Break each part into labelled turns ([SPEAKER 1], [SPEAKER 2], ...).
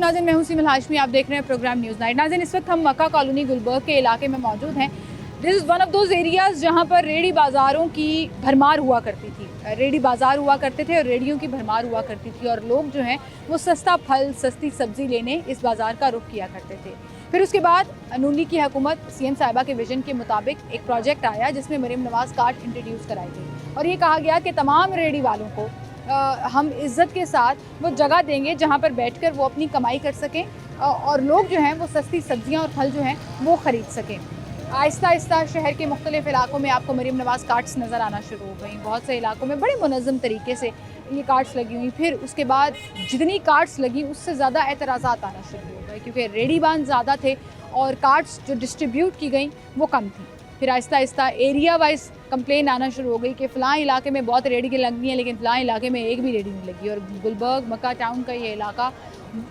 [SPEAKER 1] नाज़रीन, मैं हूं सीमल हाशमी, आप देख रहे हैं प्रोग्राम न्यूज़ नाइट। नाज़रीन, इस वक्त हम मक्का कॉलोनी गुलबर्ग के इलाके में मौजूद हैं। This is one of those areas जहां पर रेडी बाज़ारों की भरमार हुआ करती थी। रेडी बाज़ार हुआ करते थे और रेडियों की भरमार हुआ करती थी और लोग जो हैं वो सस्ता फल, सस्ती सब्ज़ी लेने इस बाज़ार का रुख किया करते थे। फिर उसके बाद नून लीग की हुकूमत सीएम साहिबा के विजन के मुताबिक एक प्रोजेक्ट आया जिसमें मरीम नवाज़ कार्ड इंट्रोड्यूस कराई गई और ये कहा गया कि तमाम रेडी वालों को हम इज़्ज़त के साथ वो जगह देंगे जहाँ पर बैठकर वो अपनी कमाई कर सकें और लोग जो हैं वो सस्ती सब्जियाँ और फल जो हैं वो ख़रीद सकें। आहिस्ता आहिस्ता शहर के मुख्तलिफ इलाकों में आपको मरीम नवाज़ कार्ड्स नज़र आना शुरू हो गई। बहुत से इलाकों में बड़े मुनज़्ज़म तरीके से ये कार्ड्स लगी हुई। फिर उसके बाद जितनी कार्ड्स लगी उससे ज़्यादा एतराज़ात आना शुरू हो गए क्योंकि रेडीबान ज़्यादा थे और कार्ड्स जो डिस्ट्रीब्यूट की गई वो कम थी। फिर Aahista Aahista area wise complain आना शुरू हो गई कि फ़लाँ इलाके में बहुत रेडी की लगनी है लेकिन फ़लाँ इलाके में एक भी रेडी नहीं लगी। और गुलबर्ग मक्का टाउन का ये इलाका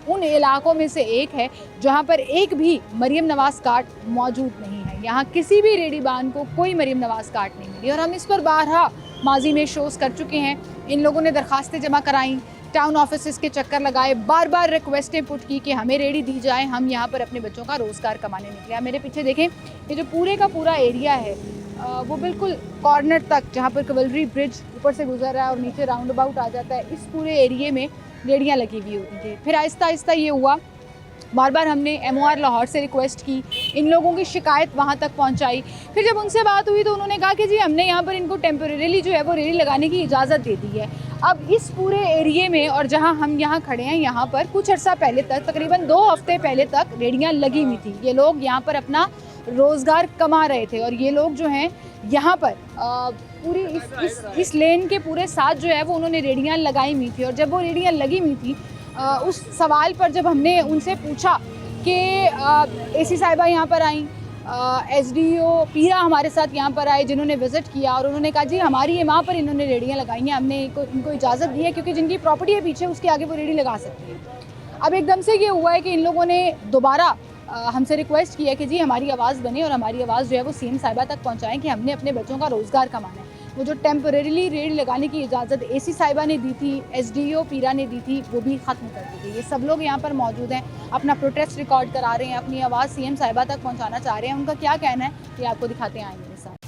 [SPEAKER 1] उन इलाकों में से एक है जहाँ पर एक भी मरीम नवाज़ कार्ड मौजूद नहीं है। यहाँ किसी भी रेडीबान को कोई मरीम नवाज़ कार्ड नहीं मिली और हम इस पर बारहा माजी में शोज़ कर चुके हैं। इन लोगों ने दरख्वास्तें जमा कराई, टाउन ऑफिस के चक्कर लगाए, बार बार रिक्वेस्टें पुट की कि हमें रेडी दी जाए, हम यहाँ पर अपने बच्चों का रोज़गार कमाने निकले। आप मेरे पीछे देखें, ये जो पूरे का पूरा एरिया है वो बिल्कुल कॉर्नर तक जहाँ पर कवलरी ब्रिज ऊपर से गुजर रहा है और नीचे राउंड अबाउट आ जाता है, इस पूरे एरिए में रेडियाँ लगी हुई होती थी। फिर आहिस्ता आहिस्ता ये हुआ, बार बार हमने MOR लाहौर से रिक्वेस्ट की, इन लोगों की शिकायत वहाँ तक पहुँचाई। फिर जब उनसे बात हुई तो उन्होंने कहा कि जी हमने यहाँ पर इनको टेम्परेरीली जो है वो रेडी लगाने की इजाज़त दे दी है। अब इस पूरे एरिए में और जहाँ हम यहाँ खड़े हैं यहाँ पर कुछ अर्सा पहले तक, तकरीबन 2 हफ्ते पहले तक रेडियाँ लगी हुई थी। ये लोग यहाँ पर अपना रोज़गार कमा रहे थे और ये लोग जो हैं यहाँ पर पूरी इस लेन के पूरे साथ जो है वो उन्होंने रेडियाँ लगाई हुई थी। और जब वो रेडियाँ लगी हुई थी उस सवाल पर जब हमने उनसे पूछा कि AC साहिबा यहाँ पर आई, SDO पीरा हमारे साथ यहाँ पर आए जिन्होंने विज़िट किया और उन्होंने कहा जी हमारी ये वहाँ पर इन्होंने रेडियाँ लगाई हैं, हमने इनको इजाज़त दी है क्योंकि जिनकी प्रॉपर्टी है पीछे उसके आगे वो रेडी लगा सकती है। अब एकदम से ये हुआ है कि इन लोगों ने दोबारा हमसे रिक्वेस्ट किया कि जी हमारी आवाज़ बने और हमारी आवाज़ जो है वो CM साहिबा तक पहुँचाएँ कि हमने अपने बच्चों का रोज़गार कमाना है। वो जो टेम्परेरीली रेडी लगाने की इजाज़त AC साहिबा ने दी थी, SDO पीरा ने दी थी, वो भी ख़त्म कर दी गई। ये सब लोग यहाँ पर मौजूद हैं, अपना प्रोटेस्ट रिकॉर्ड करा रहे हैं, अपनी आवाज़ CM साहिबा तक पहुँचाना चाह रहे हैं। उनका क्या कहना है ये आपको दिखाते हैं मेरे साथ।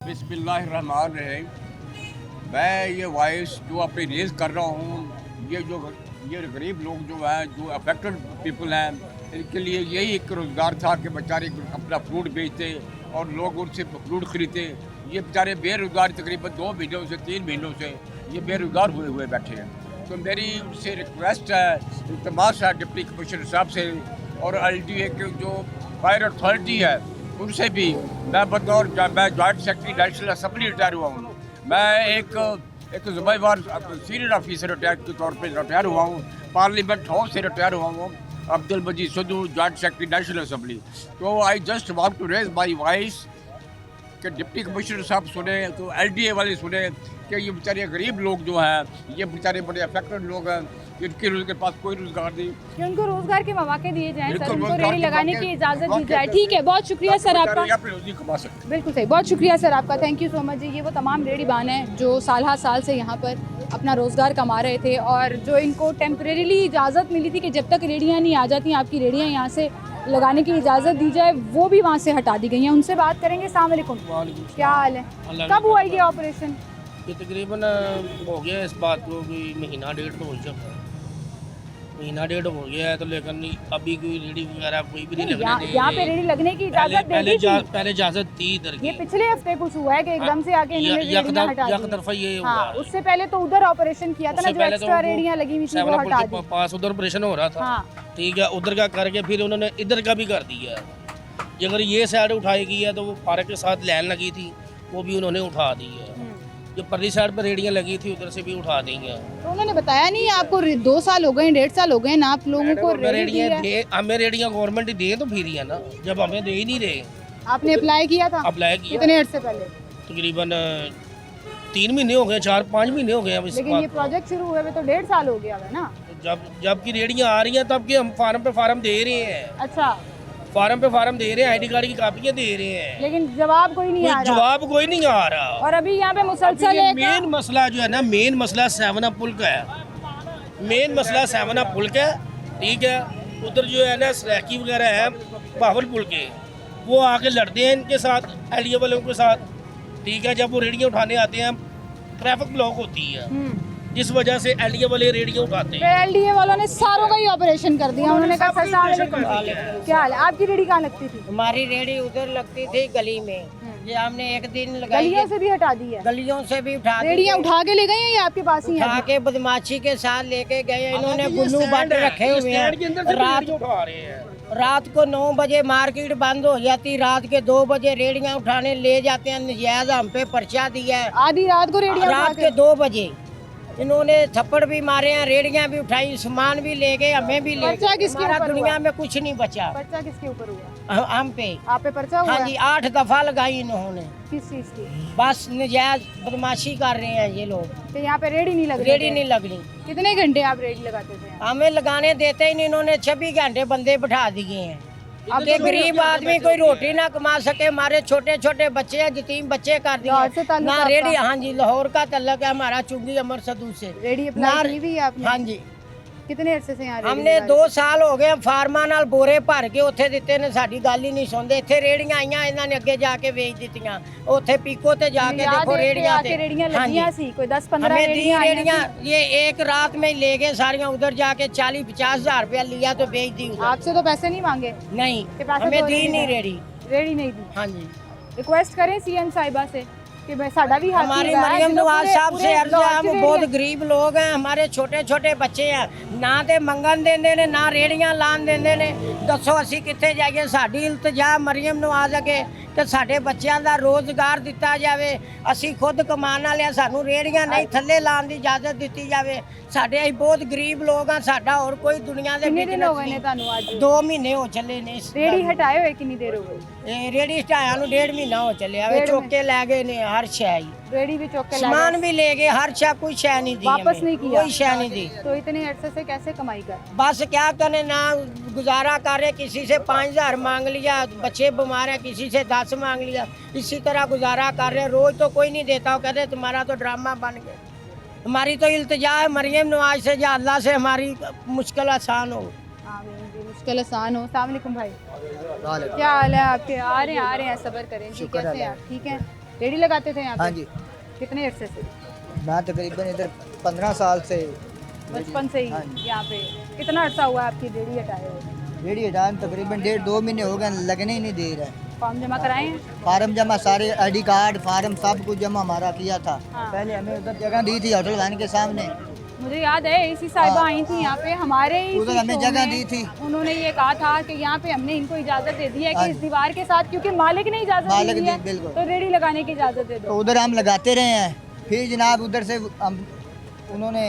[SPEAKER 2] बिस्मिल्लाहिर्रहमानिर्रहीम। मैं ये वॉइस जो अपनी रेज़ कर रहा हूँ, ये गरीब लोग जो हैं, जो अफेक्टेड पीपल हैं, इनके लिए यही एक रोज़गार था कि बेचारे अपना फ्रूट बेचते और लोग उनसे फ्रूट खरीदते। ये बेचारे बेरोज़गार तकरीबन 2 महीनों से 3 महीनों से ये बेरोज़गार हुए बैठे हैं। तो मेरी उनसे रिक्वेस्ट है, इल्तमास है डिप्टी कमिश्नर साहब से और LDA के जो फायर अथॉरिटी है उनसे भी। मैं joint secretary National assembly retire हुआ हूँ। मैं एक ज़िम्मेदार सीनियर ऑफिसर के तौर पे रिटायर हुआ हूँ। पार्लियामेंट हाउस से रिटायर हुआ हूँ। Abdul Majeed Sadu, joint secretary National Assembly. तो I just want to raise my voice कि डिप्टी कमिश्नर साहब सुने, तो LDA वाले सुने कि ये बेचारे गरीब लोग जो हैं, ये बेचारे बड़े अफेक्टेड लोग हैं, जिनके पास कोई रोज़गार नहीं,
[SPEAKER 1] कि उनको रोज़गार के मौके दिए जाएं, सर उनको रेडी लगाने की इजाज़त दी जाए। ठीक है, बहुत शुक्रिया सर आपका। बिल्कुल सही, बहुत शुक्रिया सर आपका, थैंक यू सो मच जी। ये वो तमाम रेडीबान हैं जो साल साल से यहाँ पर अपना रोज़गार कमा रहे थे और जो इनको टेम्परेरीली इजाज़त मिली थी कि जब तक रेडियाँ नहीं आ जाती आपकी रेडियाँ यहाँ से लगाने की इजाज़त दी जाए, वो भी वहाँ से हटा दी गई हैं। उनसे बात करेंगे। अस्सलाम वालेकुम, क्या हाल है? कब हुआ ये ऑपरेशन?
[SPEAKER 3] ये तकरीबन हो गया इस बात को कोई महीना डेढ़ तो हो चुका है, महीना डेढ़ हो गया है। तो लेकिन अभी कोई रेडी वगैरह कोई भी नहीं लगने दे।
[SPEAKER 1] यहाँ पे रेडी लगने की इजाज़त
[SPEAKER 3] पहले इजाज़त थी इधर की।
[SPEAKER 1] ये पिछले हफ्ते कुछ हुआ है कि एकदम से आके इन्होंने रेडियां हटा दी।
[SPEAKER 3] तरफा ये हुआ।
[SPEAKER 1] हाँ, उससे पहले तो उधर ऑपरेशन किया था ना, जो एक्स्ट्रा रेडियां लगी हुई थी वो हटा दी।
[SPEAKER 3] पास उधर ऑपरेशन हो रहा था।
[SPEAKER 1] हाँ।
[SPEAKER 3] ठीक है, उधर का करके फिर उन्होंने इधर का भी कर दिया है। अगर ये साइड उठाई गई है तो वो पार्क के साथ लाइन लगी थी वो भी उन्होंने उठा दी है। जो परली साइड पर रेडियाँ लगी थी उधर से भी उठा दी हैं।
[SPEAKER 1] तो उन्होंने बताया नहीं आपको 2 साल हो गए, 1.5 साल हो गए ना आप लोगों को
[SPEAKER 3] रेडियाँ दे, हमें रेडियाँ गवर्नमेंट दे तो फिर ही है ना, जब हमें दे ही नहीं रहे।
[SPEAKER 1] आपने अप्लाई किया था?
[SPEAKER 3] अप्लाई किया
[SPEAKER 1] कितने अर्से पहले?
[SPEAKER 3] तकरीबन 3 महीने हो गए, 4-5 महीने हो गए अब इस
[SPEAKER 1] लेकिन
[SPEAKER 3] बात
[SPEAKER 1] ये
[SPEAKER 3] को।
[SPEAKER 1] प्रोजेक्ट शुरू हुए हुए तो 1.5 साल हो गया है ना।
[SPEAKER 3] जब की रेडियां आ रही हैं तब के हम फार्म पे फार्म दे रहे हैं,
[SPEAKER 1] अच्छा,
[SPEAKER 3] फार्म पे फार्म दे रहे हैं, आईडी कार्ड की कापियां दे रहे हैं,
[SPEAKER 1] लेकिन जवाब कोई नहीं आ
[SPEAKER 3] कोई
[SPEAKER 1] रहा।
[SPEAKER 3] जवाब कोई नहीं आ रहा।
[SPEAKER 1] और अभी यहाँ पे मुसलसल एक
[SPEAKER 3] मेन मसला जो है ना, मेन मसला 7 अप पुल का है, मेन मसला 7 अप पुल का है, ठीक है। उधर जो है ना सराकी वगैरह है बहावलपुर के, वो आके लड़ते हैं इनके साथ, एलडीए वालों के साथ, ठीक है। जब वो रेडियो उठाने आते हैं ट्रैफिक ब्लॉक होती है, जिस वजह से एलडीए वाले रेडियो उठाते हैं।
[SPEAKER 1] एलडीए वालों ने सारों का ही ऑपरेशन कर दिया। उन्होंने कहा सर सारे क्या हाल है। आपकी रेडी कहाँ लगती थी?
[SPEAKER 4] हमारी रेडी उधर लगती थी गली में, ये हमने एक दिन लगाई
[SPEAKER 1] गलियों
[SPEAKER 4] है,
[SPEAKER 1] से भी हटा दी है।
[SPEAKER 4] गलियों से भी उठा दी
[SPEAKER 1] रेडियाँ
[SPEAKER 4] है।
[SPEAKER 1] उठा के ले गए हैं या आपके पास ही
[SPEAKER 4] उठा
[SPEAKER 1] है?
[SPEAKER 4] के बदमाशी के साथ लेके गए। इन्होंने गुल्लू बंद रखे हुए हैं। रात को 9 बजे मार्केट बंद हो जाती, रात के 2 बजे रेडियां उठाने ले जाते हैं। नजायज हम पे पर्चा दिया है।
[SPEAKER 1] आधी रात को रेडियाँ उठा
[SPEAKER 4] रात के 2 बजे इन्होंने थप्पड़ भी मारे हैं, रेडियां भी उठाई, सामान भी ले गए, हमें भी ले
[SPEAKER 1] पर्चा
[SPEAKER 4] गए।
[SPEAKER 1] किसके
[SPEAKER 4] हमारा
[SPEAKER 1] ऊपर
[SPEAKER 4] दुनिया
[SPEAKER 1] हुआ?
[SPEAKER 4] में कुछ नहीं बचा।
[SPEAKER 1] पर्चा किसके ऊपर हुआ?
[SPEAKER 4] हम पे।
[SPEAKER 1] आप पे पर्चा हुआ
[SPEAKER 4] हाँ
[SPEAKER 1] है?
[SPEAKER 4] जी, 8 दफा लगाई इन्होंने।
[SPEAKER 1] किस चीज की?
[SPEAKER 4] बस नजायज बदमाशी कर रहे हैं ये लोग।
[SPEAKER 1] तो यहाँ पे रेडी नहीं लग रही?
[SPEAKER 4] रेडी नहीं लगनी।
[SPEAKER 1] कितने घंटे आप रेडी लगाते थे यहाँ?
[SPEAKER 4] हमें लगाने देते ही नहीं, इन्होंने 26 घंटे बंदे बैठा दिए हैं। अब ये गरीब आदमी कोई रोटी ना कमा सके, हमारे छोटे छोटे बच्चे हैं, यतीम बच्चे कर
[SPEAKER 1] लाहौर से
[SPEAKER 4] दिए
[SPEAKER 1] ताल्लुक
[SPEAKER 4] ना।
[SPEAKER 1] आपका?
[SPEAKER 4] रेडी, हाँ जी, लाहौर का तल्लक है हमारा, चुंगी अमर सदू से।
[SPEAKER 1] रेडी
[SPEAKER 4] ना-
[SPEAKER 1] अप्लाई की हुई है आपने?
[SPEAKER 4] हाँ जी,
[SPEAKER 1] कितने अरसे से यहाँ रेडी
[SPEAKER 4] हमने
[SPEAKER 1] लगा रहे
[SPEAKER 4] 2 साल ਹੋ ਗਏ ਫਾਰਮਾਂ ਨਾਲ ਬੋਰੇ ਭਰ ਕੇ ਉੱਥੇ ਦਿੱਤੇ ਨੇ, ਸਾਡੀ ਗੱਲ ਹੀ ਨਹੀਂ ਸੁਣਦੇ। ਇੱਥੇ ਰੇੜੀਆਂ ਆਈਆਂ, ਇਹਨਾਂ ਨੇ ਅੱਗੇ ਜਾ ਕੇ ਵੇਚ ਦਿੱਤੀਆਂ। ਉੱਥੇ ਪੀਕੋ ਤੇ ਜਾ
[SPEAKER 1] थे?
[SPEAKER 4] के
[SPEAKER 1] याद
[SPEAKER 4] देखो
[SPEAKER 1] है कि
[SPEAKER 4] रेड़ियां
[SPEAKER 1] आके
[SPEAKER 4] थे।
[SPEAKER 1] रेडियाँ
[SPEAKER 4] हाँ जी,
[SPEAKER 1] लगियाँ सी, कोई 10-15
[SPEAKER 4] हमें दी
[SPEAKER 1] रेडियाँ आई
[SPEAKER 4] रेड़ियां,
[SPEAKER 1] थी।
[SPEAKER 4] ये एक रात में ले गए सारियां। उधर जाके 40-50 हजार रुपया लिया तो बेच दी उधर।
[SPEAKER 1] आपसे तो पैसे नहीं मांगे?
[SPEAKER 4] नहीं,
[SPEAKER 1] के पैसे
[SPEAKER 4] हमें
[SPEAKER 1] तो
[SPEAKER 4] दी
[SPEAKER 1] रेडी
[SPEAKER 4] नहीं
[SPEAKER 1] है।
[SPEAKER 4] रेड़ी।
[SPEAKER 1] रेडी नहीं दी।
[SPEAKER 4] हाँ जी,
[SPEAKER 1] रिक्वेस्ट करें सीएम साहिबा से कि भाई साडा भी हाथ
[SPEAKER 4] हमारी
[SPEAKER 1] लगा है,
[SPEAKER 4] मरियम
[SPEAKER 1] जो
[SPEAKER 4] नवाज
[SPEAKER 1] पूरे-
[SPEAKER 4] साहब
[SPEAKER 1] पूरे
[SPEAKER 4] से अर्ज है,
[SPEAKER 1] लाहौर
[SPEAKER 4] हम
[SPEAKER 1] की
[SPEAKER 4] बहुत
[SPEAKER 1] रेडियाँ-
[SPEAKER 4] गरीब लोग हैं, हमारे छोटे छोटे बच्चे हैं, ना ते मंगन देंदे ने ना रेड़ियां लान देंदे ने। दसो असी कित्थे जाइए? साडी इल्तजा मरियम नवाज अगे कि साडे बच्चों का रोजगार दिता जाए। असी खुद कमान वाले हैं, सानू रेड़ियां नहीं थल्ले लान की इजाजत दी जाए। साडे असीं बहुत गरीब लोग हैं, साडा और कोई दुनिया दे
[SPEAKER 1] कितने दिन हो
[SPEAKER 4] बिजनेस
[SPEAKER 1] गए ने
[SPEAKER 4] नहीं।
[SPEAKER 1] ਤੁਹਾਨੂੰ ਅੱਜ
[SPEAKER 4] 2 महीने हो चले ने इस
[SPEAKER 1] रेडी
[SPEAKER 4] गल नूं।
[SPEAKER 1] हटाए हुए कितनी देर हो गई?
[SPEAKER 4] ਇਹ ਰੇੜੀ ਹਟਾਇਆ ਨੂੰ 1.5 ਮਹੀਨਾ ਹੋ ਚੱਲਿਆ ਵੇ।
[SPEAKER 1] 1.5
[SPEAKER 4] ਚੁੱਕ ਕੇ ਲੈ ਗਏ ਨੇ ਹਰ ਸ਼ੈ ਹੀ,
[SPEAKER 1] रेडी भी चौक के ला
[SPEAKER 4] सामान
[SPEAKER 1] गए।
[SPEAKER 4] भी ले गए, हर शै, कोई शै नहीं दी
[SPEAKER 1] वापस
[SPEAKER 4] हमें।
[SPEAKER 1] नहीं किया?
[SPEAKER 4] कोई शै नहीं दी।
[SPEAKER 1] तो इतने अरसे से कैसे कमाई कर?
[SPEAKER 4] बस क्या करें, ना गुजारा कर रहे, किसी से 5000 मांग लिया, बच्चे बीमार है किसी से 10 मांग लिया, इसी तरह गुजारा कर रहे। रोज तो कोई नहीं देता, वो कहते तुम्हारा तो ड्रामा बन गया। हमारी तो इल्तिजा है मरियम नवाज से, या अल्लाह से हमारी मुश्किल आसान हो।
[SPEAKER 1] आमीन जी, मुश्किल आसान हो। अस्सलाम वालेकुम भाई, क्या हाल है आपके? आ रहे हैं, सब्र करें जी। कैसे हैं आप? ठीक है। रेडी लगाते थे यहाँ पे?
[SPEAKER 5] हाँ जी,
[SPEAKER 1] कितने अरसे से?
[SPEAKER 5] मैं तकरीबन इधर 15 साल से
[SPEAKER 1] बचपन से
[SPEAKER 5] हाँ
[SPEAKER 1] ही
[SPEAKER 5] जी।
[SPEAKER 1] यहाँ पे? कितना अर्सा हुआ है आपकी रेडी हटाए हुए?
[SPEAKER 5] रेडी हटान तकरीबन 1.5-2 महीने हो गए, लगने ही नहीं दे रहा है।
[SPEAKER 1] फॉर्म जमा कराए हैं?
[SPEAKER 5] फार्म जमा, सारे आईडी कार्ड फार्म सब कुछ जमा हमारा किया था।
[SPEAKER 1] हाँ।
[SPEAKER 5] पहले हमें उधर जगह दी थी होटल वैन के सामने,
[SPEAKER 1] मुझे याद है एसी साहिबा आई थी यहाँ पे हमारे ही
[SPEAKER 5] उधर
[SPEAKER 1] इसी
[SPEAKER 5] हमें
[SPEAKER 1] शो
[SPEAKER 5] जगह
[SPEAKER 1] में।
[SPEAKER 5] दी थी।
[SPEAKER 1] उन्होंने ये कहा था कि यहाँ पे हमने इनको इजाजत दे दी है कि
[SPEAKER 5] हाँ
[SPEAKER 1] इस
[SPEAKER 5] जी।
[SPEAKER 1] दीवार के साथ, क्योंकि मालिक ने इजाजत
[SPEAKER 5] मालिक
[SPEAKER 1] दी
[SPEAKER 5] ने,
[SPEAKER 1] है
[SPEAKER 5] बिल्कुल।
[SPEAKER 1] तो रेडी लगाने की इजाजत दे
[SPEAKER 5] तो
[SPEAKER 1] दो।
[SPEAKER 5] उधर हम लगाते रहे हैं। फिर जनाब उधर से हम उन्होंने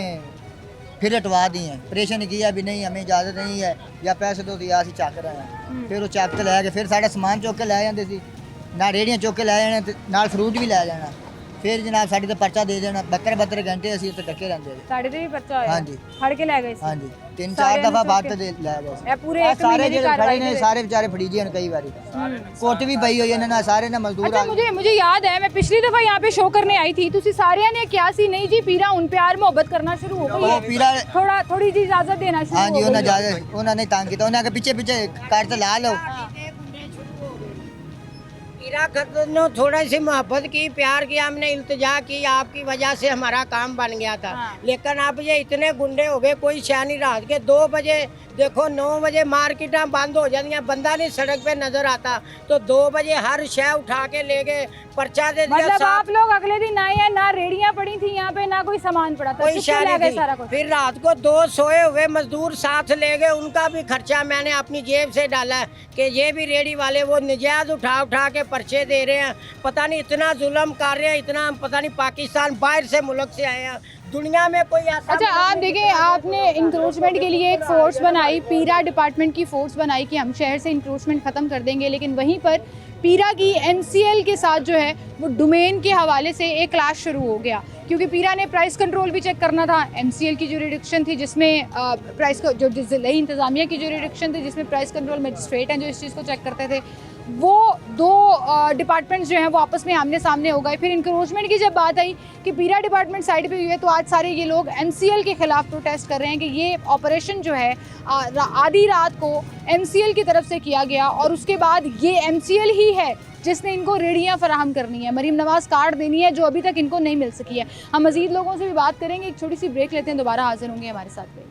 [SPEAKER 5] फिर हटवा दी हैं। ऑपरेशन किया भी नहीं, हमें इजाज़त नहीं है, या पैसे दो दिया असी चक रहे हैं। फिर वो चक के लै गए, फिर साढ़ा समान चुक के लै जाते सी, ना रेड़ियाँ चुक के लै जाने ते नाल फ्रूट भी लै जाना। फिर जनाब साड़ी ते पर्चा दे देना। 72 घंटे असी उत्ते डके रहंदे सी।
[SPEAKER 1] साढ़े ते भी पर्चा होया?
[SPEAKER 5] हाँ जी।
[SPEAKER 1] फड़ के ले गए सी?
[SPEAKER 5] हाँ जी, 3-4
[SPEAKER 1] सारे
[SPEAKER 5] दफा
[SPEAKER 1] ने
[SPEAKER 5] बाद
[SPEAKER 1] चुक
[SPEAKER 5] ते
[SPEAKER 1] के-
[SPEAKER 5] लै गए सी।
[SPEAKER 1] ਇਹ ਪੂਰੇ
[SPEAKER 5] ਆਹ
[SPEAKER 1] ਇੱਕ
[SPEAKER 5] ਸਾਰੇ
[SPEAKER 1] ਮਹੀਨੇ ਦੀ
[SPEAKER 5] ਜਿਹੜੇ
[SPEAKER 1] ਕਾਰਵਾਈ
[SPEAKER 5] ਖੜੇ ਨੇ
[SPEAKER 1] ਦੇ
[SPEAKER 5] ਸਾਰੇ ਵਿਚਾਰੇ ਫੜੀ ਜੀ ਹਨ ਕਈ ਵਾਰੀ।
[SPEAKER 1] ਵਿੱਚ।
[SPEAKER 5] ਕੁੱਟ ਵੀ ਪਈ ਹੋਈ ਇਹਨਾਂ ਨਾਲ, ਸਾਰੇ ਨੇ ਮਜ਼ਦੂਰ
[SPEAKER 1] अच्छा
[SPEAKER 5] ਆ
[SPEAKER 1] मुझे मुझे याद है मैं पिछली दफा यहाँ पे शो करने आई थी, तुसी सारियां ने क्या सी नहीं जी पीरा उन प्यार मोहब्बत करना शुरू हो गई
[SPEAKER 5] ਉਹ
[SPEAKER 1] है।
[SPEAKER 5] ਪੀੜਾ
[SPEAKER 1] थोड़ी जी इजाजत देना शुरू
[SPEAKER 5] हाँ जी,
[SPEAKER 1] हो
[SPEAKER 5] ਉਹਨਾਂ
[SPEAKER 1] गई है।
[SPEAKER 5] ਜ਼ਿਆਦਾ ਉਹਨਾਂ ਨੇ ਤੰਗ ਕੀਤਾ। ਉਹਨਾਂ ਕੇ ਪਿੱਛੇ ਪਿੱਛੇ ਕਰ ਤੇ ਲਾ ਲਓ।
[SPEAKER 4] हीरा खतन ने थोड़ा सी मोहब्बत की, प्यार किया, हमने इल्तिजा की, आपकी वजह से हमारा काम बन गया था।
[SPEAKER 1] हाँ।
[SPEAKER 4] लेकिन अब ये इतने गुंडे हो गए, कोई शह नहीं। रात के 2 बजे देखो, 9 बजे मार्केटा बंद हो जाती, बंदा नहीं सड़क पे नजर आता, तो 2 बजे हर शह उठा के ले गए, पर्चा दे दिया।
[SPEAKER 1] मतलब
[SPEAKER 4] साथ
[SPEAKER 1] आप लोग अगले दिन आए हैं, ना रेडियां पड़ी थी यहाँ पे, ना कोई सामान पड़ा था,
[SPEAKER 4] कोई
[SPEAKER 1] चुप के
[SPEAKER 4] शह
[SPEAKER 1] ले
[SPEAKER 4] नहीं
[SPEAKER 1] गए
[SPEAKER 4] थी।
[SPEAKER 1] सारा कुछ।
[SPEAKER 4] फिर रात को 2 सोए हुए मजदूर साथ ले गए, उनका भी खर्चा मैंने अपनी जेब से डाला है कि ये भी रेडी वाले वो नजायज उठा उठा के पर्चे दे रहे हैं। पता नहीं इतना जुल्म कर रहे हैं, इतना पता नहीं, पाकिस्तान बाहर से मुल्क से आए हैं, दुनिया में कोई ऐसा
[SPEAKER 1] अच्छा आप देखें, आपने इंक्रोचमेंट के लिए एक फोर्स बनाई, पीरा डिपार्टमेंट की फोर्स बनाई कि हम शहर से इंक्रोचमेंट ख़त्म कर देंगे, लेकिन वहीं पर पीरा की एमसीएल के साथ जो है वो डोमेन के हवाले से एक क्लैश शुरू हो गया, क्योंकि पीरा ने प्राइस कंट्रोल भी चेक करना था। एमसीएल की जो रिडक्शन थी जिसमें प्राइस को जो ज़िला इंतज़ामिया की जो रिडक्शन थी जिसमें प्राइस कंट्रोल मजिस्ट्रेट हैं जो इस चीज़ को चेक करते थे, वो दो डिपार्टमेंट्स जो हैं वो आपस में आमने सामने हो गए। फिर इंक्रोचमेंट की जब बात आई कि पीरा डिपार्टमेंट साइड पे हुई है, तो आज सारे ये लोग एमसीएल के ख़िलाफ़ प्रोटेस्ट कर रहे हैं कि ये ऑपरेशन जो है आधी रात को एमसीएल की तरफ से किया गया और उसके बाद ये एमसीएल ही है जिसने इनको रेडियाँ फराहम करनी है, मरीम नवाज कार्ड देनी है जो अभी तक इनको नहीं मिल सकी है। हम मज़ीद लोगों से भी बात करेंगे, एक छोटी सी ब्रेक लेते हैं, दोबारा हाजिर होंगे हमारे साथ में।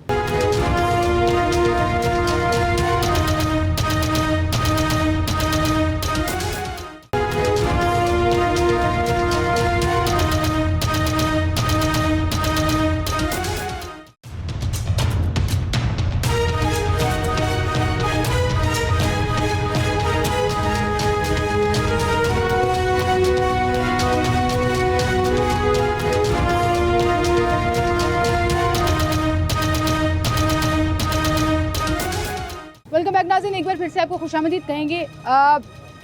[SPEAKER 1] वेलकम बैक नाज़रीन, एक बार फिर से आपको खुशामदीद कहेंगे।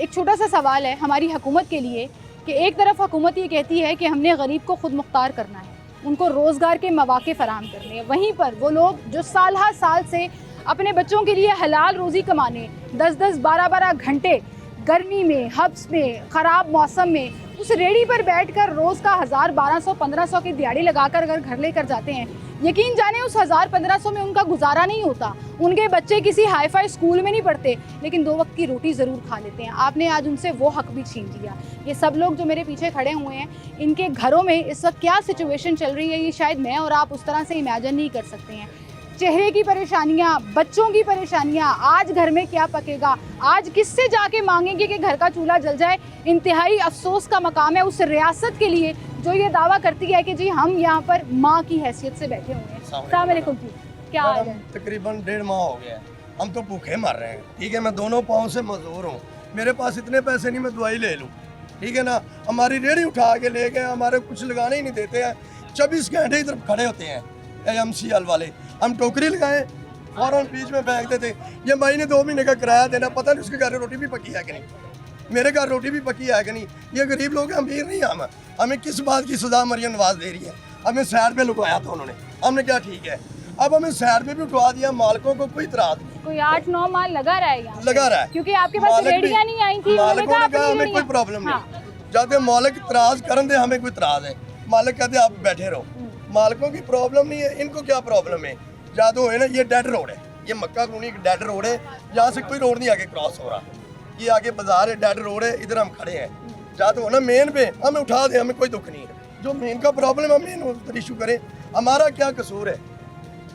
[SPEAKER 1] एक छोटा सा सवाल है हमारी हुकूमत के लिए कि एक तरफ हुकूमत ये कहती है कि हमने गरीब को खुद मुख्तार करना है, उनको रोज़गार के मौके फ़राहम करने हैं, वहीं पर वो लोग जो साल हर साल से अपने बच्चों के लिए हलाल रोज़ी कमाने 10-10, 12-12 घंटे गर्मी में, हब्स में, ख़राब मौसम में उस रेडी पर बैठकर रोज़ का 1000, 1200, 1500 की दिहाड़ी लगाकर अगर घर लेकर जाते हैं, यकीन जाने उस 1000, 1500 में उनका गुजारा नहीं होता, उनके बच्चे किसी हाई फाई स्कूल में नहीं पढ़ते, लेकिन 2 वक्त की रोटी ज़रूर खा लेते हैं। आपने आज उनसे वो हक भी छीन लिया। ये सब लोग जो मेरे पीछे खड़े हुए हैं, इनके घरों में इस वक्त क्या सिचुएशन चल रही है, ये शायद मैं और आप उस तरह से इमेजिन नहीं कर सकते हैं। चेहरे की परेशानियाँ, बच्चों की परेशानियाँ, आज घर में क्या पकेगा, आज किससे जाके मांगेंगे कि घर का चूल्हा जल जाए। इंतहाई अफसोस का मकाम है उस रियासत के लिए जो ये दावा करती है कि जी हम यहाँ पर माँ की हैसियत से बैठे हुए हैं। अस्सलाम वालेकुम जी, क्या हाल है?
[SPEAKER 6] तकरीबन 1.5 माह हो गया है, हम तो भूखे मर रहे हैं। ठीक है, मैं दोनों पाँव से मजदूर हूँ, मेरे पास इतने पैसे नहीं मैं दवाई ले लूँ। ठीक है ना, हमारी रेडी उठा के ले गए, हमारे कुछ लगाने ही नहीं देते हैं। 24 घंटे इधर खड़े होते हैं एमसीएल वाले। हम टोकरी लगाए फौरन बीच में फेंक देते। ये महीने 2 महीने का किराया देना, पता नहीं उसके घर रोटी भी पकी है कि नहीं, मेरे घर रोटी भी पकी है कि नहीं। ये गरीब लोग हैं, अमीर नहीं हम। हमें किस बात की सजा मरियम नवाज दे रही है? हमें साइड पे लुकाया था उन्होंने, हमने क्या ठीक है, अब हमें साइड पे भी उठवा दिया। मालिकों को कोई इतराज नहीं,
[SPEAKER 1] कोई 8-9 माल लगा रहा है यहाँ पे।
[SPEAKER 6] लगा रहा है
[SPEAKER 1] क्योंकि आपके पास रेडियाँ नहीं आई थी,
[SPEAKER 6] मालिकों ने कहा हमें कोई प्रॉब्लम नहीं। जाते मालिक इतराज करन दे, हमें कोई इतराज है। मालिक कहते आप बैठे रहो, मालिकों की प्रॉब्लम नहीं है, इनको क्या प्रॉब्लम है? जादू है ना, ये डेड रोड है, ये मक्का कॉलोनी डेड रोड है, यहाँ से कोई रोड नहीं आगे क्रॉस हो रहा। ये आगे बाजार है, डेड रोड है, इधर हम खड़े हैं। जादू है ना मेन पे, हमें उठा दे, हमें कोई दुख नहीं है। जो मेन का प्रॉब्लम है, हम मेन पर इशू करें। हमारा क्या कसूर है?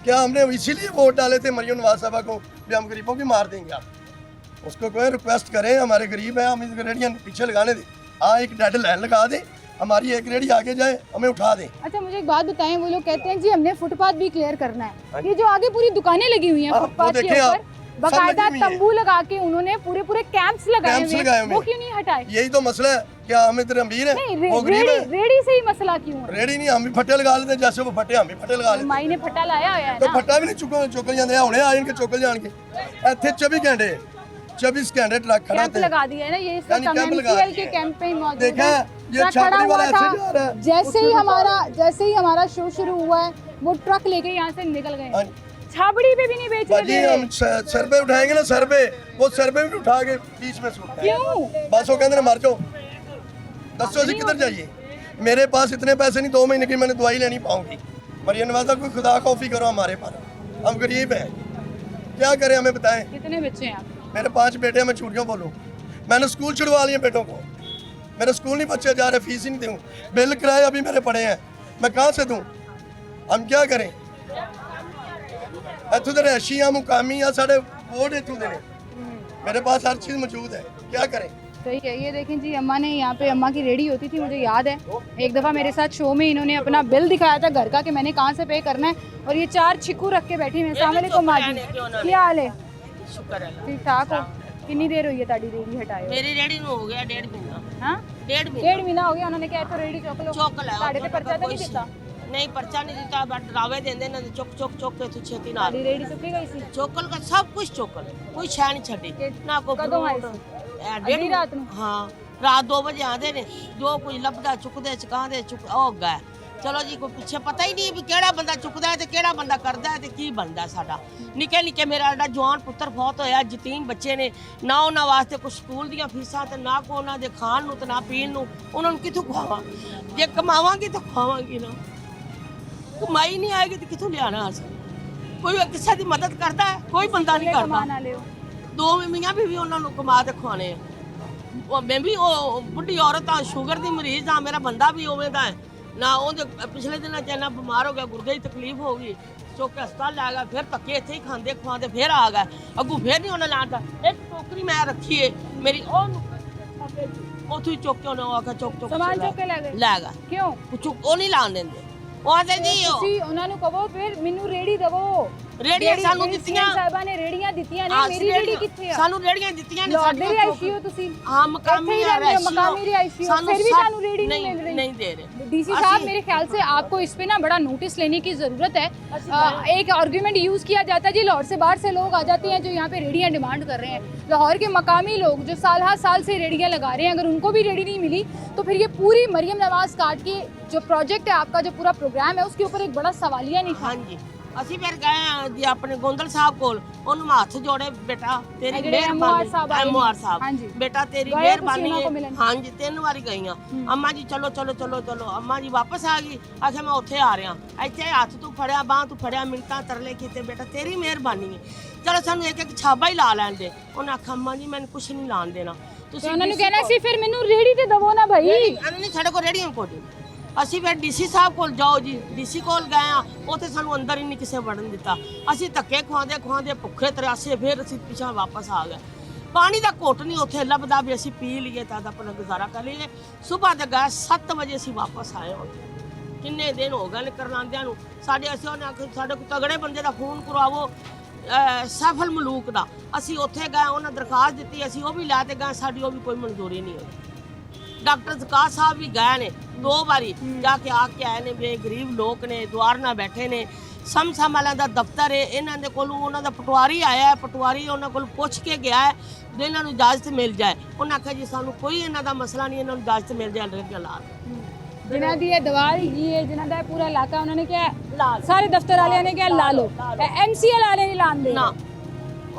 [SPEAKER 6] क्या हमने इसीलिए वोट डाले थे मरियम नवाज साहबा को भी हम गरीबों की मार देंगे? आप उसको कोई रिक्वेस्ट करें, हमारे गरीब हैं, हम इस रेडियाँ पीछे लगाने दें। हाँ, एक डेड लाइन लगा दें, हमारी एक रेडी आगे जाए, हमें उठा दें।
[SPEAKER 1] अच्छा मुझे एक बात बताएं, वो लोग कहते हैं जी हमने फुटपाथ भी क्लियर करना है। ये जो आगे पूरी दुकानें लगी हुई हैं फुटपाथ के ऊपर, बाकायदा तंबू लगा के उन्होंने पूरे कैंप्स लगाए हुए हैं, वो क्यों नहीं हटाए?
[SPEAKER 6] यही तो मसला है। क्या हम इधर अमीर हैं, वो गरीब हैं?
[SPEAKER 1] रेडी से ही मसला क्यों है?
[SPEAKER 6] रेडी नहीं, हम भी फट्टे लगा लेते हैं, जैसे वो फट्टे हम भी फट्टे लगा लेते हैं।
[SPEAKER 1] माई ने फट्टा लाया हुआ है
[SPEAKER 6] तो
[SPEAKER 1] ना,
[SPEAKER 6] फट्टा भी नहीं चुकल जाते हैं, हुणे आ इनके चुकल जाएंगे। ਇੱਥੇ 24 घंटे ट्रक खड़ा
[SPEAKER 1] कैंप लगा दिया है ना, ये इस वक्त हम एमसीएल के कैंप पे ही मौजूद
[SPEAKER 6] देखा
[SPEAKER 1] है।
[SPEAKER 6] ये
[SPEAKER 1] ट्रक खड़ा
[SPEAKER 6] छापड़ी
[SPEAKER 1] हुआ
[SPEAKER 6] वाला ऐसे
[SPEAKER 1] था,
[SPEAKER 6] जा रहा है।
[SPEAKER 1] जैसे ही हमारा शो शुरू हुआ है, वो ट्रक लेके यहाँ से निकल गए। छाबड़ी पे भी नहीं बेचने
[SPEAKER 6] बाजी,
[SPEAKER 1] दे रहे।
[SPEAKER 6] हम सर पे उठाएंगे ना, सर पे, वो सर पे भी उठा के बीच में सूट
[SPEAKER 1] क्यों?
[SPEAKER 6] बस वो कहते मर जाओ। दसो जी किधर जाइए? मेरे पास इतने पैसे नहीं, 2 महीने की मैंने दवाई लेनी पाऊंगी। मरियम नवाज कोई खुदा खौफी करो हमारे पर, हम गरीब हैं, क्या करें हमें बताएं।
[SPEAKER 1] कितने बच्चे हैं आप?
[SPEAKER 6] मेरे 5 बेटे हैं, मैं झूठ क्यों बोलूँ? मैंने स्कूल छुड़वा लिए बेटों को, मेरे स्कूल नहीं बच्चे जा रहे, फीस ही नहीं दूँ, बिल किराए अभी मेरे पड़े हैं, मैं कहाँ से दूँ? हम क्या करें? इतों दे रहायशी आ, मुकामी आ, साढ़े वोट इतों दे ने, मेरे पास हर चीज़ मौजूद है, क्या करें?
[SPEAKER 1] सही है। ये देखें जी, अम्मा ने यहाँ पे, अम्मा की रेडी होती थी, मुझे याद है एक दफ़ा मेरे साथ शो में इन्होंने अपना बिल दिखाया था घर का कि मैंने कहाँ से पे करना है, और ये 4 छिक्कू रख के बैठी हैं। अस्सलाम वालेकुम माँ जी, क्या हाल है?
[SPEAKER 7] शुक्र है
[SPEAKER 1] ठीक ठाक हो? कितनी देर हुई है ताड़ी रेडी हटाए?
[SPEAKER 7] मेरी रेडी हो गया 1.5 महीना।
[SPEAKER 1] हाँ,
[SPEAKER 7] 1.5 महीना
[SPEAKER 1] 1.5 महीना हो गया। उन्होंने कहा तो रेडी चौक लो,
[SPEAKER 7] चौक लाओ,
[SPEAKER 1] साढ़े ते परचा तो नहीं दिता।
[SPEAKER 4] ਨਹੀਂ ਪਰਚਾ ਨਹੀਂ ਦਿੱਤਾ ਬਟ ਡਰਾਵੇ ਦਿੰਦੇ ਨੇ ਚੁੱਕ ਕੇ ਤੂੰ ਛੇਤੀ ਨਾਲ
[SPEAKER 1] ਸਾਡੀ ਰੇੜੀ ਚੁੱਕੀ ਗਈ ਸੀ
[SPEAKER 4] ਚੋਕਲ ਦਾ ਸਭ ਕੁਝ ਚੋਕਲ ਕੋਈ ਸ਼ੈ ਨਹੀਂ ਛੱਡੀ ਨਾ ਕੋਈ
[SPEAKER 1] ਕਦੋਂ ਆਏ ਸੀ? ਅੱਧੀ ਰਾਤ ਨੂੰ?
[SPEAKER 4] ਹਾਂ ਰਾਤ 2 ਵਜੇ ਆਉਂਦੇ ਨੇ ਜੋ ਕੁਝ ਲੱਭਦਾ ਚੁੱਕਦੇ ਚਕਾਉਂਦੇ ਉਹ ਗਏ ਚਲੋ ਜੀ ਕੋਈ ਪਿੱਛੇ ਪਤਾ ਹੀ ਨਹੀਂ ਵੀ ਕਿਹੜਾ ਬੰਦਾ ਚੁੱਕਦਾ ਹੈ ਤੇ ਕਿਹੜਾ ਬੰਦਾ ਕਰਦਾ ਹੈ ਤੇ ਕੀ ਬਣਦਾ ਸਾਡਾ ਨਿੱਕੇ ਨਿੱਕੇ ਮੇਰਾ ਜਿਹੜਾ ਜਵਾਨ ਪੁੱਤਰ ਬਹੁਤ ਹੋਇਆ ਯਤੀਮ ਬੱਚੇ ਨੇ ਨਾ ਉਹਨਾਂ ਵਾਸਤੇ ਕੁਝ ਸਕੂਲ ਦੀਆਂ ਫੀਸਾਂ ਤੇ ਨਾ ਕੋ ਉਹਨਾਂ ਦੇ ਖਾਣ ਨੂੰ ਤੇ ਨਾ ਪੀਣ ਨੂੰ ਉਹਨਾਂ ਨੂੰ ਕਿੱਥੋਂ ਖਵਾਵਾਂ ਜੇ ਕਮਾਵਾਂਗੀ ਤਾਂ ਖਵਾਵਾਂਗੀ ਨਾ ਕਮਾਈ ਨਹੀਂ ਆਏਗੀ ਤੇ ਕਿੱਥੋਂ ਲਿਆਣਾ ਅਸੀਂ ਕੋਈ ਕਿਸੇ ਦੀ ਮਦਦ ਕਰਦਾ ਹੈ ਕੋਈ ਬੰਦਾ ਨਹੀਂ ਕਰਦਾ
[SPEAKER 1] ਕਮਾਨ ਵਾਲੇ ਹੋ
[SPEAKER 4] ਦੋ ਮੀਆਂ ਵੀ ਉਹਨਾਂ ਨੂੰ ਕਮਾ ਕੇ ਖਵਾਣੇ ਆ ਉਹ ਮੈਂ ਵੀ ਉਹ ਬੁੱਢੀ ਔਰਤ ਆ ਸ਼ੂਗਰ ਦੀ ਮਰੀਜ਼ ਆ ਮੇਰਾ ਬੰਦਾ ਵੀ ਉਵੇਂ ਦਾ ਹੈ ਨਾ ਉਹਦੇ ਪਿਛਲੇ ਦਿਨਾਂ ਚ ਇੰਨਾ ਬਿਮਾਰ ਹੋ ਗਿਆ ਗੁਰਦੇ ਦੀ ਤਕਲੀਫ ਹੋ ਗਈ ਚੁੱਕ ਕੇ ਹਸਪਤਾਲ ਲੈ ਗਿਆ ਫਿਰ ਧੱਕੇ ਇੱਥੇ ਹੀ ਖਾਂਦੇ ਖਵਾਉਂਦੇ ਫਿਰ ਆ ਗਿਆ ਅੱਗੂ ਫਿਰ ਨਹੀਂ ਉਹਨਾਂ ਲਾਂਦਾ ਇੱਕ ਟੋਕਰੀ ਮੈਂ ਰੱਖੀ ਏ ਮੇਰੀ ਉਹਨੂੰ ਉੱਥੋਂ ਹੀ ਚੁੱਕ ਕੇ ਉਹਨੇ ਆ ਕੇ ਚੁੱਕ
[SPEAKER 1] ਸਮਾਨ ਚੁੱਕ ਕੇ ਲੈ ਗਏ
[SPEAKER 4] ਲੈ ਗਿਆ
[SPEAKER 1] ਕਿਉਂ
[SPEAKER 4] ਉਹ ਨਹੀਂ ਲਾਣ ਦਿੰਦੇ ਉਹ ਆਂਦੇ ਜੀ
[SPEAKER 1] ਤੁਸੀਂ ਉਹਨਾਂ ਨੂੰ ਕਹੋ ਫਿਰ ਮੈਨੂੰ ਰੇੜੀ ਦਵੋ
[SPEAKER 4] ਰੇੜੀਆਂ ਸਾਨੂੰ ਦਿੱਤੀਆਂ
[SPEAKER 1] ਸਾਹਿਬਾਂ ਨੇ ਰੇੜੀਆਂ ਦਿੱਤੀਆਂ ਨੇ ਮੇਰੀ ਰੇੜੀ ਕਿੱਥੇ ਆ
[SPEAKER 4] ਸਾਨੂੰ ਰੇੜੀਆਂ ਦਿੱਤੀਆਂ ਨੇ
[SPEAKER 1] ਸਾਡੀ ਰਿਹਾਇਸ਼ੀ ਹੋ ਤੁਸੀਂ
[SPEAKER 4] ਹਾਂ ਮਕਾਮੀ
[SPEAKER 1] रिहायशी हो फिर भी सानू रेडी नहीं मिल रही
[SPEAKER 4] नहीं दे रहे
[SPEAKER 1] डीसी साहब मेरे ख्याल से आपको इस पे ना बड़ा नोटिस लेने की जरूरत है एक आर्गुमेंट यूज किया जाता है जी लाहौर से बाहर से लोग आ जाते हैं जो यहाँ पे रेडियाँ डिमांड कर रहे हैं लाहौर के मकामी लोग जो साल हर साल से रेडियाँ लगा रहे हैं अगर उनको भी रेडी नहीं मिली तो फिर ये पूरी मरियम नवाज काट के जो प्रोजेक्ट है आपका जो पूरा प्रोग्राम है उसके ऊपर एक बड़ा सवालिया निशान
[SPEAKER 4] हाँ जी ਅਸੀਂ ਫਿਰ ਗਏ ਜੀ ਆਪਣੇ ਗੋਂਦਲ ਸਾਹਿਬ ਕੋਲ ਉਹਨੂੰ ਹੱਥ ਜੋੜੇ ਬੇਟਾ ਤੇਰੀ ਮਿਹਰਬਾਨੀ ਐਮਆਰ ਸਾਹਿਬ ਬੇਟਾ ਤੇਰੀ ਮਿਹਰਬਾਨੀ ਹੈ ਹਾਂਜੀ 3 ਵਾਰੀ ਗਈਆਂ ਅੰਮਾ ਜੀ ਚਲੋ ਚਲੋ ਚਲੋ ਚਲੋ ਅੰਮਾ ਜੀ ਵਾਪਸ ਆ ਗਈ ਆਖੇ ਮੈਂ ਉੱਥੇ ਆ ਰਿਹਾ ਇੱਥੇ ਹੱਥ ਤੂੰ ਫੜਿਆ ਬਾਹ ਤੂੰ ਫੜਿਆ ਮਿੰਟਾਂ ਤਰਲੇ ਕੀਤੇ ਬੇਟਾ ਤੇਰੀ ਮਿਹਰਬਾਨੀ ਹੈ ਚਲੋ ਸਾਨੂੰ ਇੱਕ ਇੱਕ ਛਾਬਾ ਹੀ ਲਾ ਲੈਣ ਦੇ ਉਹਨਾਂ ਆਖਿਆ ਅੰਮਾ ਜੀ ਮੈਨੂੰ ਕੁਝ ਨਹੀਂ ਲਾਣ ਦੇਣਾ
[SPEAKER 1] ਤੁਸੀਂ ਉਹਨਾਂ ਨੂੰ ਕਹਿਣਾ ਸੀ ਫਿਰ ਮੈਨੂੰ ਰੇੜੀ ਤੇ ਦਵੋ ਨਾ ਭਾਈ
[SPEAKER 4] ਨਹੀਂ ਸਾਡੇ ਕੋਲ ਰੇੜੀਆਂ ਕੋਲ ਅਸੀਂ ਫਿਰ ਡੀਸੀ ਸਾਹਿਬ ਕੋਲ ਜਾਓ ਜੀ ਡੀਸੀ ਕੋਲ ਗਏ ਆ ਉੱਥੇ ਸਾਨੂੰ ਅੰਦਰ ਹੀ ਨਹੀਂ ਕਿਸੇ ਵੜਨ ਦਿੱਤਾ ਅਸੀਂ ਧੱਕੇ ਖਵਾਉਂਦੇ ਭੁੱਖੇ ਤਰਾਸੇ ਫਿਰ ਅਸੀਂ ਪਿਛਾ ਵਾਪਸ ਆ ਗਏ ਪਾਣੀ ਦਾ ਘੁੱਟ ਨਹੀਂ ਉੱਥੇ ਲੱਭਦਾ ਵੀ ਅਸੀਂ ਪੀ ਲਈਏ ਤਾਂ ਆਪਣਾ ਗੁਜ਼ਾਰਾ ਕਰ ਲਈਏ ਸਵੇਰ ਦੇ ਗਏ 7 ਵਜੇ ਅਸੀਂ ਵਾਪਸ ਆਏ ਉੱਥੇ ਕਿੰਨੇ ਦਿਨ ਹੋ ਗਏ ਕਰਨਾਂਦਿਆਂ ਨੂੰ ਸਾਡੇ ਅਸੀਂ ਉਹਨੇ ਸਾਡੇ ਕੋਲ ਤਗੜੇ ਬੰਦੇ ਦਾ ਫੋਨ ਕਰਵਾਵੋ ਸਫਲ ਮਲੂਕ ਦਾ ਅਸੀਂ ਉੱਥੇ ਗਏ ਉਹਨਾਂ ਦਰਖਾਸਤ ਦਿੱਤੀ ਅਸੀਂ ਉਹ ਵੀ ਲੈ ਤੇ ਗਏ ਸਾਡੀ ਉਹ ਵੀ ਕੋਈ ਮਨਜ਼ੂਰੀ ਨਹੀਂ ਹੋਈ ਡਾਕਟਰ ਜ਼ਕਾਰ ਸਾਹਿਬ ਵੀ ਗਏ ਨੇ 2 ਵਾਰੀ ਜਾ ਕੇ ਆ ਕੇ ਆਏ ਨੇ ਵੀ ਗਰੀਬ ਲੋਕ ਨੇ ਦੁਆਰ ਨਾਲ ਬੈਠੇ ਨੇ ਸਮਸਮ ਵਾਲਿਆਂ ਦਾ ਦਫ਼ਤਰ ਹੈ ਇਹਨਾਂ ਦੇ ਕੋਲ ਉਹਨਾਂ ਦਾ ਪਟਵਾਰੀ ਆਇਆ ਪਟਵਾਰੀ ਉਹਨਾਂ ਕੋਲ ਪੁੱਛ ਕੇ ਗਿਆ ਹੈ ਜੇ ਇਹਨਾਂ ਨੂੰ ਇਜਾਜ਼ਤ ਮਿਲ ਜਾਏ ਉਹਨਾਂ ਆਖਿਆ ਜੀ ਸਾਨੂੰ ਕੋਈ ਇਹਨਾਂ ਦਾ ਮਸਲਾ ਨਹੀਂ ਇਹਨਾਂ ਨੂੰ ਇਜਾਜ਼ਤ ਮਿਲ ਜਾਏ ਰੇੜੀਆਂ ਲਾ
[SPEAKER 1] जिन्हों की ये दवार ही है जिन्हों का पूरा इलाका उन्होंने क्या सारे दफ्तर वाले ने क्या ला लो MCL वाले नहीं लान दे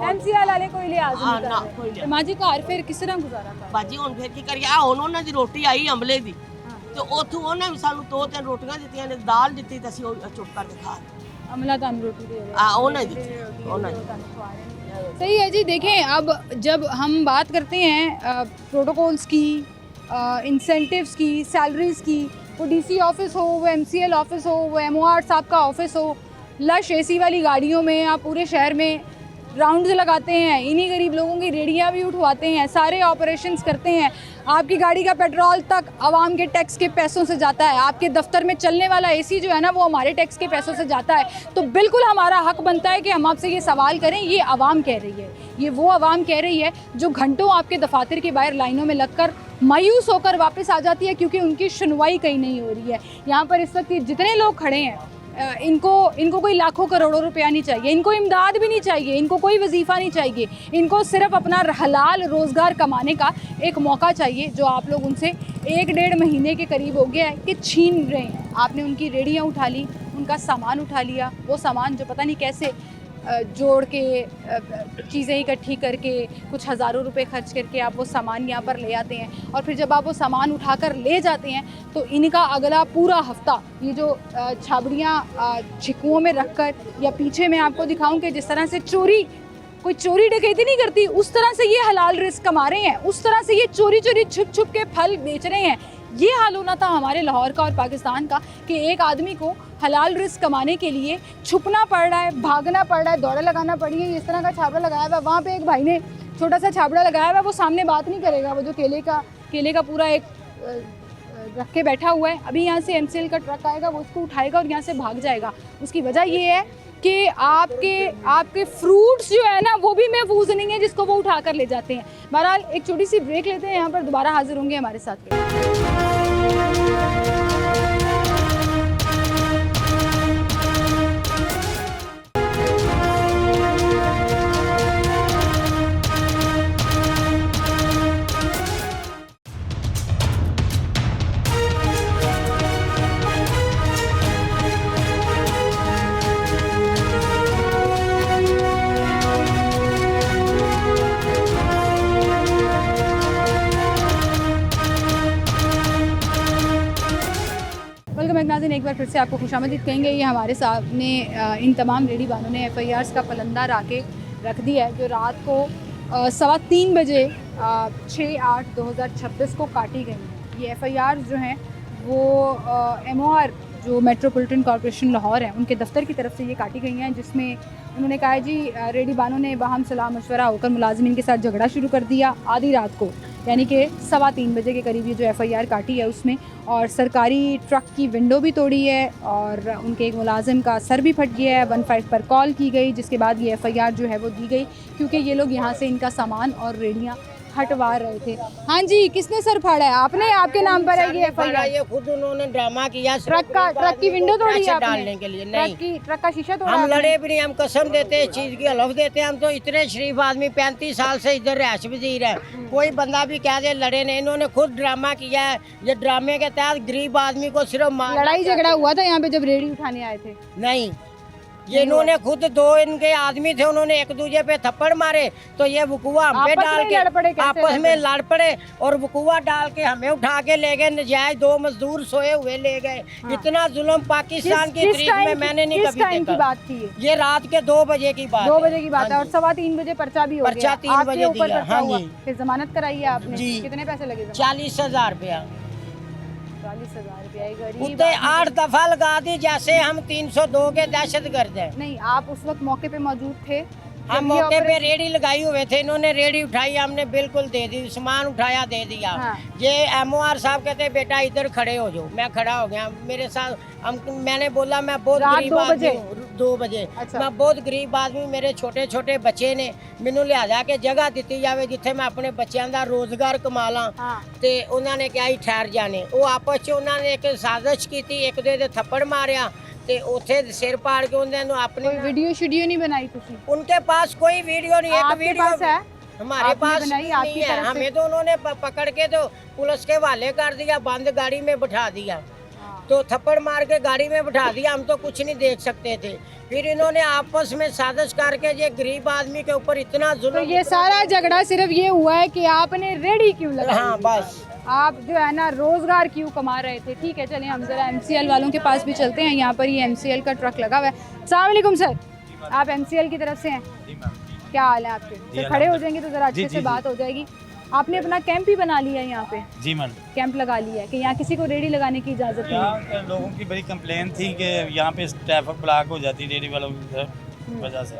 [SPEAKER 1] MCL वाले कोई लिहाज नहीं करते मां जी घर फिर किस तरह गुजारा कर
[SPEAKER 4] ਬਾਜੀ ਹੁਣ ਫਿਰ ਕੀ ਕਰੀਏ ਆ ਹੁਣ ਉਹਨਾਂ ਦੀ ਰੋਟੀ ਆਈ ਅਮਲੇ ਦੀ ਤੇ ਉੱਥੋਂ ਉਹਨਾਂ ਵੀ ਸਾਨੂੰ 2-3 ਰੋਟੀਆਂ ਦਿੱਤੀਆਂ ਨੇ ਦਾਲ ਦਿੱਤੀ ਤਾਂ ਅਸੀਂ ਉਹ ਚੁੱਪ ਕਰਕੇ ਖਾ ਲਏ
[SPEAKER 1] अमला तो हम रोटी दे रहे
[SPEAKER 4] ਆ ਉਹਨਾਂ ਦੀ ਉਹਨਾਂ ਦੀ
[SPEAKER 1] सही है जी देखें अब जब हम बात करते हैं प्रोटोकॉल्स की इंसेंटिव्स की सैलरीज़ की वो डीसी ऑफिस हो वो MCL ऑफिस हो वो MOR साहब का ऑफिस हो लश AC वाली गाड़ियों में आप पूरे शहर में राउंड्स लगाते हैं इन्हीं गरीब लोगों की रेडियाँ भी उठवाते हैं सारे ऑपरेशंस करते हैं आपकी गाड़ी का पेट्रोल तक आवाम के टैक्स के पैसों से जाता है आपके दफ्तर में चलने वाला AC जो है ना वो हमारे टैक्स के पैसों से जाता है तो बिल्कुल हमारा हक बनता है कि हम आपसे ये सवाल करें ये आवाम कह रही है ये वो आवाम कह रही है जो घंटों आपके दफातर के बाहर लाइनों में लगकर मायूस होकर वापस आ जाती है क्योंकि उनकी सुनवाई कहीं नहीं हो रही है यहाँ पर इस वक्त जितने लोग खड़े हैं इनको कोई लाखों करोड़ों रुपया नहीं चाहिए इनको इमदाद भी नहीं चाहिए इनको कोई वजीफ़ा नहीं चाहिए इनको सिर्फ अपना हलाल रोज़गार कमाने का एक मौका चाहिए जो आप लोग उनसे 1-1.5 महीने के करीब हो गया है कि छीन रहे हैं आपने उनकी रेडियाँ उठा ली उनका सामान उठा लिया वो सामान जो पता नहीं कैसे जोड़ के चीज़ें इकट्ठी करके कुछ हज़ारों रुपए खर्च करके आप वो सामान यहाँ पर ले आते हैं और फिर जब आप वो सामान उठाकर ले जाते हैं तो इनका अगला पूरा हफ्ता ये जो छाबड़ियाँ छिकुओं में रखकर या पीछे मैं आपको दिखाऊं कि जिस तरह से कोई चोरी डकैती नहीं करती उस तरह से ये हलाल रिस्क कमा रहे हैं उस तरह से ये चोरी छुप छुप के फल बेच रहे हैं ये हाल होना था हमारे लाहौर का और पाकिस्तान का कि एक आदमी को हलाल रिस्क कमाने के लिए छुपना पड़ रहा है भागना पड़ रहा है दौड़ा लगाना पड़ी है इस तरह का छाबड़ा लगाया हुआ वहाँ पे एक भाई ने छोटा सा छाबड़ा लगाया हुआ वो सामने बात नहीं करेगा वो जो केले का पूरा एक रख के बैठा हुआ है अभी यहाँ से MCL का ट्रक आएगा वो उसको उठाएगा और यहाँ से भाग जाएगा उसकी वजह ये है कि आपके फ्रूट्स जो है ना वो भी महफूज नहीं है जिसको वो उठा कर ले जाते हैं बहरहाल एक छोटी सी ब्रेक लेते हैं यहाँ पर दोबारा हाजिर होंगे हमारे साथ एक बार फिर से आपको खुशामदीद कहेंगे। ये हमारे सामने इन तमाम रेडी वालों ने FIRs का पलंदा राके रख दिया है जो रात को 3:15 बजे 6/8/2026 को काटी गई हैं। ये FIRs जो हैं वो MOR जो मेट्रोपॉलिटन कॉरपोरेशन लाहौर है उनके दफ्तर की तरफ से ये काटी गई हैं, जिसमें उन्होंने कहा है जी रेडी बानों ने बाहम सलाह मशवरा होकर मुलाजिमीन के साथ झगड़ा शुरू कर दिया आधी रात को, यानी कि 3:15 बजे के करीब ये जो FIR काटी है उसमें, और सरकारी ट्रक की विंडो भी तोड़ी है और उनके एक मुलाजिम का सर भी फट गया है। 15 पर कॉल की गई जिसके बाद ये FIR जो है वो दी गई क्योंकि ये लोग यहाँ से इनका सामान और रेडियाँ हटवा रहे थे। हाँ जी, किसने सर फाड़ा है? आपने? आपके नाम पर है ये FIR?
[SPEAKER 4] ये खुद उन्होंने ड्रामा किया
[SPEAKER 1] ट्रक की विंडो तोड़ी है आपने?
[SPEAKER 4] डालने के लिए नहीं,
[SPEAKER 1] ट्रक का शीशा तोड़ा
[SPEAKER 4] हम
[SPEAKER 1] आपने?
[SPEAKER 4] लड़े भी नहीं, हम कसम देते हैं इस चीज की, हलफ देते हैं। हम तो इतने शरीफ आदमी 35 साल से इधर रहायश वजीर है, कोई बंदा भी कह दे लड़े नहीं, इन्होंने खुद ड्रामा किया है। ये ड्रामे के तहत गरीब आदमी को सिर्फ
[SPEAKER 1] लड़ाई झगड़ा हुआ था यहाँ पे जब रेडी उठाने आए थे?
[SPEAKER 4] नहीं, ये इन्होंने खुद दो इनके आदमी थे, उन्होंने एक दूसरे पे थप्पड़ मारे तो ये वकुआ हम पे डाल के आपस में लड़ पड़े और वकुआ डाल के हमें उठा के ले गए, नजायज 2 मजदूर सोए हुए ले गए। इतना जुल्म पाकिस्तान की तारीख में मैंने नहीं कभी देखा।
[SPEAKER 1] बात थी
[SPEAKER 4] ये रात के 2 बजे की बात
[SPEAKER 1] 2 बजे की बात है और 3:15 बजे पर्चा भी हो गया।
[SPEAKER 4] पर्चा 3 बजे
[SPEAKER 1] ऊपर
[SPEAKER 4] दिया।
[SPEAKER 1] पर्चा
[SPEAKER 4] हाँ
[SPEAKER 1] हुआ।
[SPEAKER 4] जी।
[SPEAKER 1] फिर जमानत कराई है आपने?
[SPEAKER 4] जी।
[SPEAKER 1] कितने पैसे लगे?
[SPEAKER 4] 40,000 रुपया।
[SPEAKER 1] 40,000 रुपया। गरीब
[SPEAKER 4] उतने 8 दफा लगा दी जैसे हम 302 के दहशत गर्द हैं।
[SPEAKER 1] नहीं, आप उस वक्त मौके पे मौजूद थे?
[SPEAKER 4] हम मौके पे रेडी लगाई हुए थे, इन्होंने रेडी उठाई, हमने बिल्कुल दे दी, सामान उठाया दे दिया।
[SPEAKER 1] हाँ।
[SPEAKER 4] ये MOR साहब कहते बेटा इधर खड़े हो जाओ, मैं खड़ा हो गया। मेरे साथ मैंने बोला मैं बहुत गरीब आदमी हूँ। 2 बजे
[SPEAKER 1] अच्छा।
[SPEAKER 4] मैं बहुत गरीब आदमी, मेरे छोटे छोटे बच्चे ने, मैनू लिहाजा के जगह दी जाए जिथे मैं अपने बच्चों का रोजगार कमा ला।
[SPEAKER 1] हाँ।
[SPEAKER 4] ते उन्होंने क्या ही ठहर जाने, वो आपस च उन्होंने एक साजिश की, एक दे थप्पड़ मारिया ते उथे सिर पाड़ के उन्होंने अपनी
[SPEAKER 1] वीडियो शीडियो नहीं बनाई तुसी?
[SPEAKER 4] उनके पास कोई वीडियो नहीं, एक
[SPEAKER 1] आपके
[SPEAKER 4] वीडियो
[SPEAKER 1] पास है?
[SPEAKER 4] हमारे
[SPEAKER 1] आपने
[SPEAKER 4] पास
[SPEAKER 1] बनाई
[SPEAKER 4] नहीं
[SPEAKER 1] आपकी
[SPEAKER 4] है।
[SPEAKER 1] तरफ से?
[SPEAKER 4] हमें तो उन्होंने पकड़ के तो पुलिस के हवाले कर दिया, बंद गाड़ी में बिठा दिया, तो थप्पड़ मार के गाड़ी में बिठा दिया, हम तो कुछ नहीं देख सकते थे। फिर इन्होंने आपस में साजिश करके ये गरीब आदमी के ऊपर इतना
[SPEAKER 1] तो
[SPEAKER 4] जुल्म।
[SPEAKER 1] ये सारा झगड़ा सिर्फ ये हुआ है कि आपने रेडी क्यों लगाई?
[SPEAKER 4] हाँ बस,
[SPEAKER 1] आप जो है ना रोजगार क्यों कमा रहे थे? ठीक है, चलिए हम जरा MCL वालों के पास भी चलते हैं। यहाँ पर ये MCL का ट्रक लगा हुआ है। अस्सलाम वालेकुम सर, आप MCL की तरफ से हैं? क्या हाल है आपके? सर खड़े हो जाएंगे तो जरा अच्छे से बात हो जाएगी। आपने अपना कैंप ही बना लिया है यहाँ पे?
[SPEAKER 7] जी मैम,
[SPEAKER 1] कैंप लगा लिया है कि यहाँ किसी को रेडी लगाने की इजाजत नहीं है?
[SPEAKER 7] यहाँ लोगों की बड़ी कंप्लेन थी कि यहाँ पे ट्रैफिक ब्लॉक हो जाती रेडी वालों की वजह से,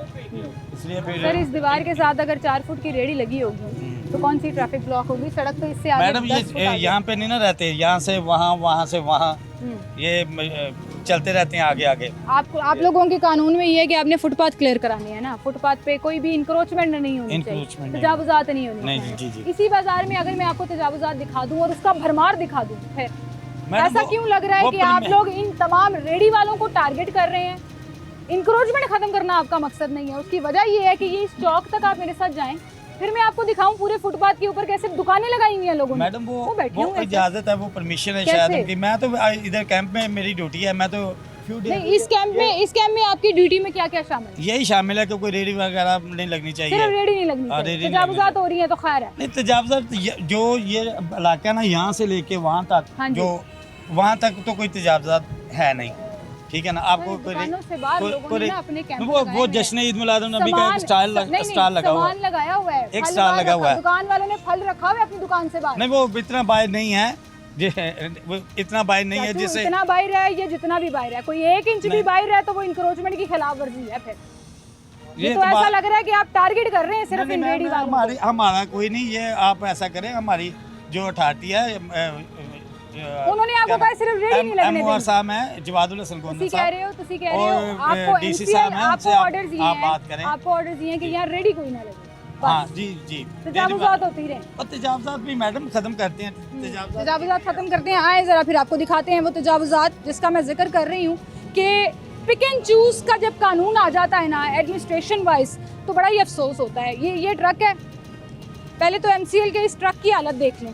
[SPEAKER 7] इसलिए फिर
[SPEAKER 1] सर इस दीवार के साथ अगर 4 फुट की रेडी लगी होगी तो कौन सी ट्रैफिक ब्लॉक होगी? सड़क तो इससे आगे
[SPEAKER 7] मैडम
[SPEAKER 1] 10 फुट
[SPEAKER 7] ये
[SPEAKER 1] आगे।
[SPEAKER 7] यहाँ पे नहीं ना रहते, यहाँ से वहाँ, वहाँ से वहाँ,
[SPEAKER 1] हम्म।
[SPEAKER 7] ये चलते रहते हैं आगे आगे।
[SPEAKER 1] आप लोगों के कानून में ये है कि आपने फुटपाथ क्लियर कराने हैं ना, फुटपाथ पे कोई भी इंक्रोचमेंट नहीं होनी चाहिए,
[SPEAKER 7] Encroachment नहीं।
[SPEAKER 1] तजावुजात नहीं होनी
[SPEAKER 7] नहीं,
[SPEAKER 1] चाहिए।
[SPEAKER 7] जी, जी।
[SPEAKER 1] इसी बाजार में अगर मैं आपको तजावुजात दिखा दूं और उसका भरमार दिखा दूं, फिर
[SPEAKER 7] मैडम,
[SPEAKER 1] ऐसा
[SPEAKER 7] वो-
[SPEAKER 1] क्यों लग रहा है
[SPEAKER 7] वो
[SPEAKER 1] कि आप लोग इन तमाम रेडी वालों को टारगेट कर रहे हैं? इंक्रोचमेंट खत्म करना आपका मकसद नहीं है। उसकी वजह ये है कि ये इस चौक तक आप मेरे साथ जाएं, फिर मैं आपको दिखाऊं पूरे फुटपाथ के ऊपर कैसे दुकानें लगाई हुई हैं लोगों ने।
[SPEAKER 7] मैडम वो
[SPEAKER 1] बैठे हुए हैं।
[SPEAKER 7] इजाजत है, वो परमिशन है
[SPEAKER 1] कैसे?
[SPEAKER 7] शायद उनकी। मैं तो इधर कैंप में मेरी ड्यूटी है, मैं तो few days-
[SPEAKER 1] नहीं, इस कैंप में आपकी ड्यूटी में क्या क्या शामिल है?
[SPEAKER 7] यही शामिल है कि कोई रेडी वगैरह नहीं लगनी
[SPEAKER 1] सिर्फ
[SPEAKER 7] चाहिए।
[SPEAKER 1] रेडी नहीं लगनी
[SPEAKER 7] हाँ,
[SPEAKER 1] चाहिए,
[SPEAKER 7] रेडी नहीं
[SPEAKER 1] तजावुजात
[SPEAKER 7] लगनी
[SPEAKER 1] हो रही है तो खैर है।
[SPEAKER 7] नहीं, तजावजात जो ये इलाका ना यहाँ से लेके वहाँ तक,
[SPEAKER 1] हाँ जी।
[SPEAKER 7] जो वहाँ तक तो कोई तजावजात है नहीं, ठीक है ना। आपको
[SPEAKER 1] दुकानों से बाहर लोगों ने ना अपने कैंप
[SPEAKER 7] वो
[SPEAKER 1] लगाए हैं।
[SPEAKER 7] जश्न ईद मिलाद नबी का
[SPEAKER 1] सामान-
[SPEAKER 7] एक स्टाल
[SPEAKER 1] नहीं,
[SPEAKER 7] स्टाल लगा हुआ है।
[SPEAKER 1] सामान लगाया हुआ है,
[SPEAKER 7] एक
[SPEAKER 1] फल
[SPEAKER 7] स्टाल
[SPEAKER 1] बाहर
[SPEAKER 7] लगा हुआ
[SPEAKER 1] रखा,
[SPEAKER 7] है।
[SPEAKER 1] दुकान वालों ने फल रखा हुआ है अपनी दुकान से बाहर।
[SPEAKER 7] नहीं, वो इतना बाहर नहीं है, वो इतना बाहर नहीं है
[SPEAKER 1] चाचू,
[SPEAKER 7] जिससे
[SPEAKER 1] इतना बाहर है, ये जितना भी बाहर है, कोई 1 इंच भी
[SPEAKER 7] नहीं।
[SPEAKER 1] बाहर है तो वो इंक्रोचमेंट की खिलाफ वर्जी है। फिर ये तो
[SPEAKER 7] तो
[SPEAKER 1] ऐसा
[SPEAKER 7] बात-
[SPEAKER 1] लग रहा है कि आप टारगेट कर रहे हैं सिर्फ
[SPEAKER 7] नहीं,
[SPEAKER 1] इन
[SPEAKER 7] नहीं,
[SPEAKER 1] रेडी
[SPEAKER 7] मैं-
[SPEAKER 1] वालों
[SPEAKER 7] हमारी
[SPEAKER 1] को।
[SPEAKER 7] हमारा कोई नहीं, ये आप ऐसा करें, हमारी जो अथॉरिटी है
[SPEAKER 1] उन्होंने आपको कहा सिर्फ रेडी नहीं लगने
[SPEAKER 7] MOR
[SPEAKER 1] देंगे।
[SPEAKER 7] साहब हैं जवादुल हसन गोंदल
[SPEAKER 1] तुसी कह
[SPEAKER 7] साहब,
[SPEAKER 1] रहे हो, तुसी कह रहे
[SPEAKER 7] और,
[SPEAKER 1] हो, आपको
[SPEAKER 7] DC
[SPEAKER 1] MCL
[SPEAKER 7] साहब हैं,
[SPEAKER 1] आपको
[SPEAKER 7] उनसे आप-
[SPEAKER 1] ऑर्डर्स दिए
[SPEAKER 7] आप
[SPEAKER 1] हैं,
[SPEAKER 7] बात करें।
[SPEAKER 1] आपको ऑर्डर्स दिए हैं कि यहाँ रेडी कोई ना लगे,
[SPEAKER 7] हाँ जी जी।
[SPEAKER 1] तजावुजात होती रहे।
[SPEAKER 7] और तजावजात भी मैडम खत्म करते हैं, तजावजात
[SPEAKER 1] तजावुजात खत्म करते हैं। आए ज़रा फिर आपको दिखाते हैं वो तजावुजात जिसका मैं जिक्र कर रही हूँ कि पिक एंड चूज़ का जब कानून आ जाता है ना एडमिनिस्ट्रेशन वाइज, तो बड़ा ही अफसोस होता है। ये ट्रक है, पहले तो MCL के इस ट्रक की हालत देख लें।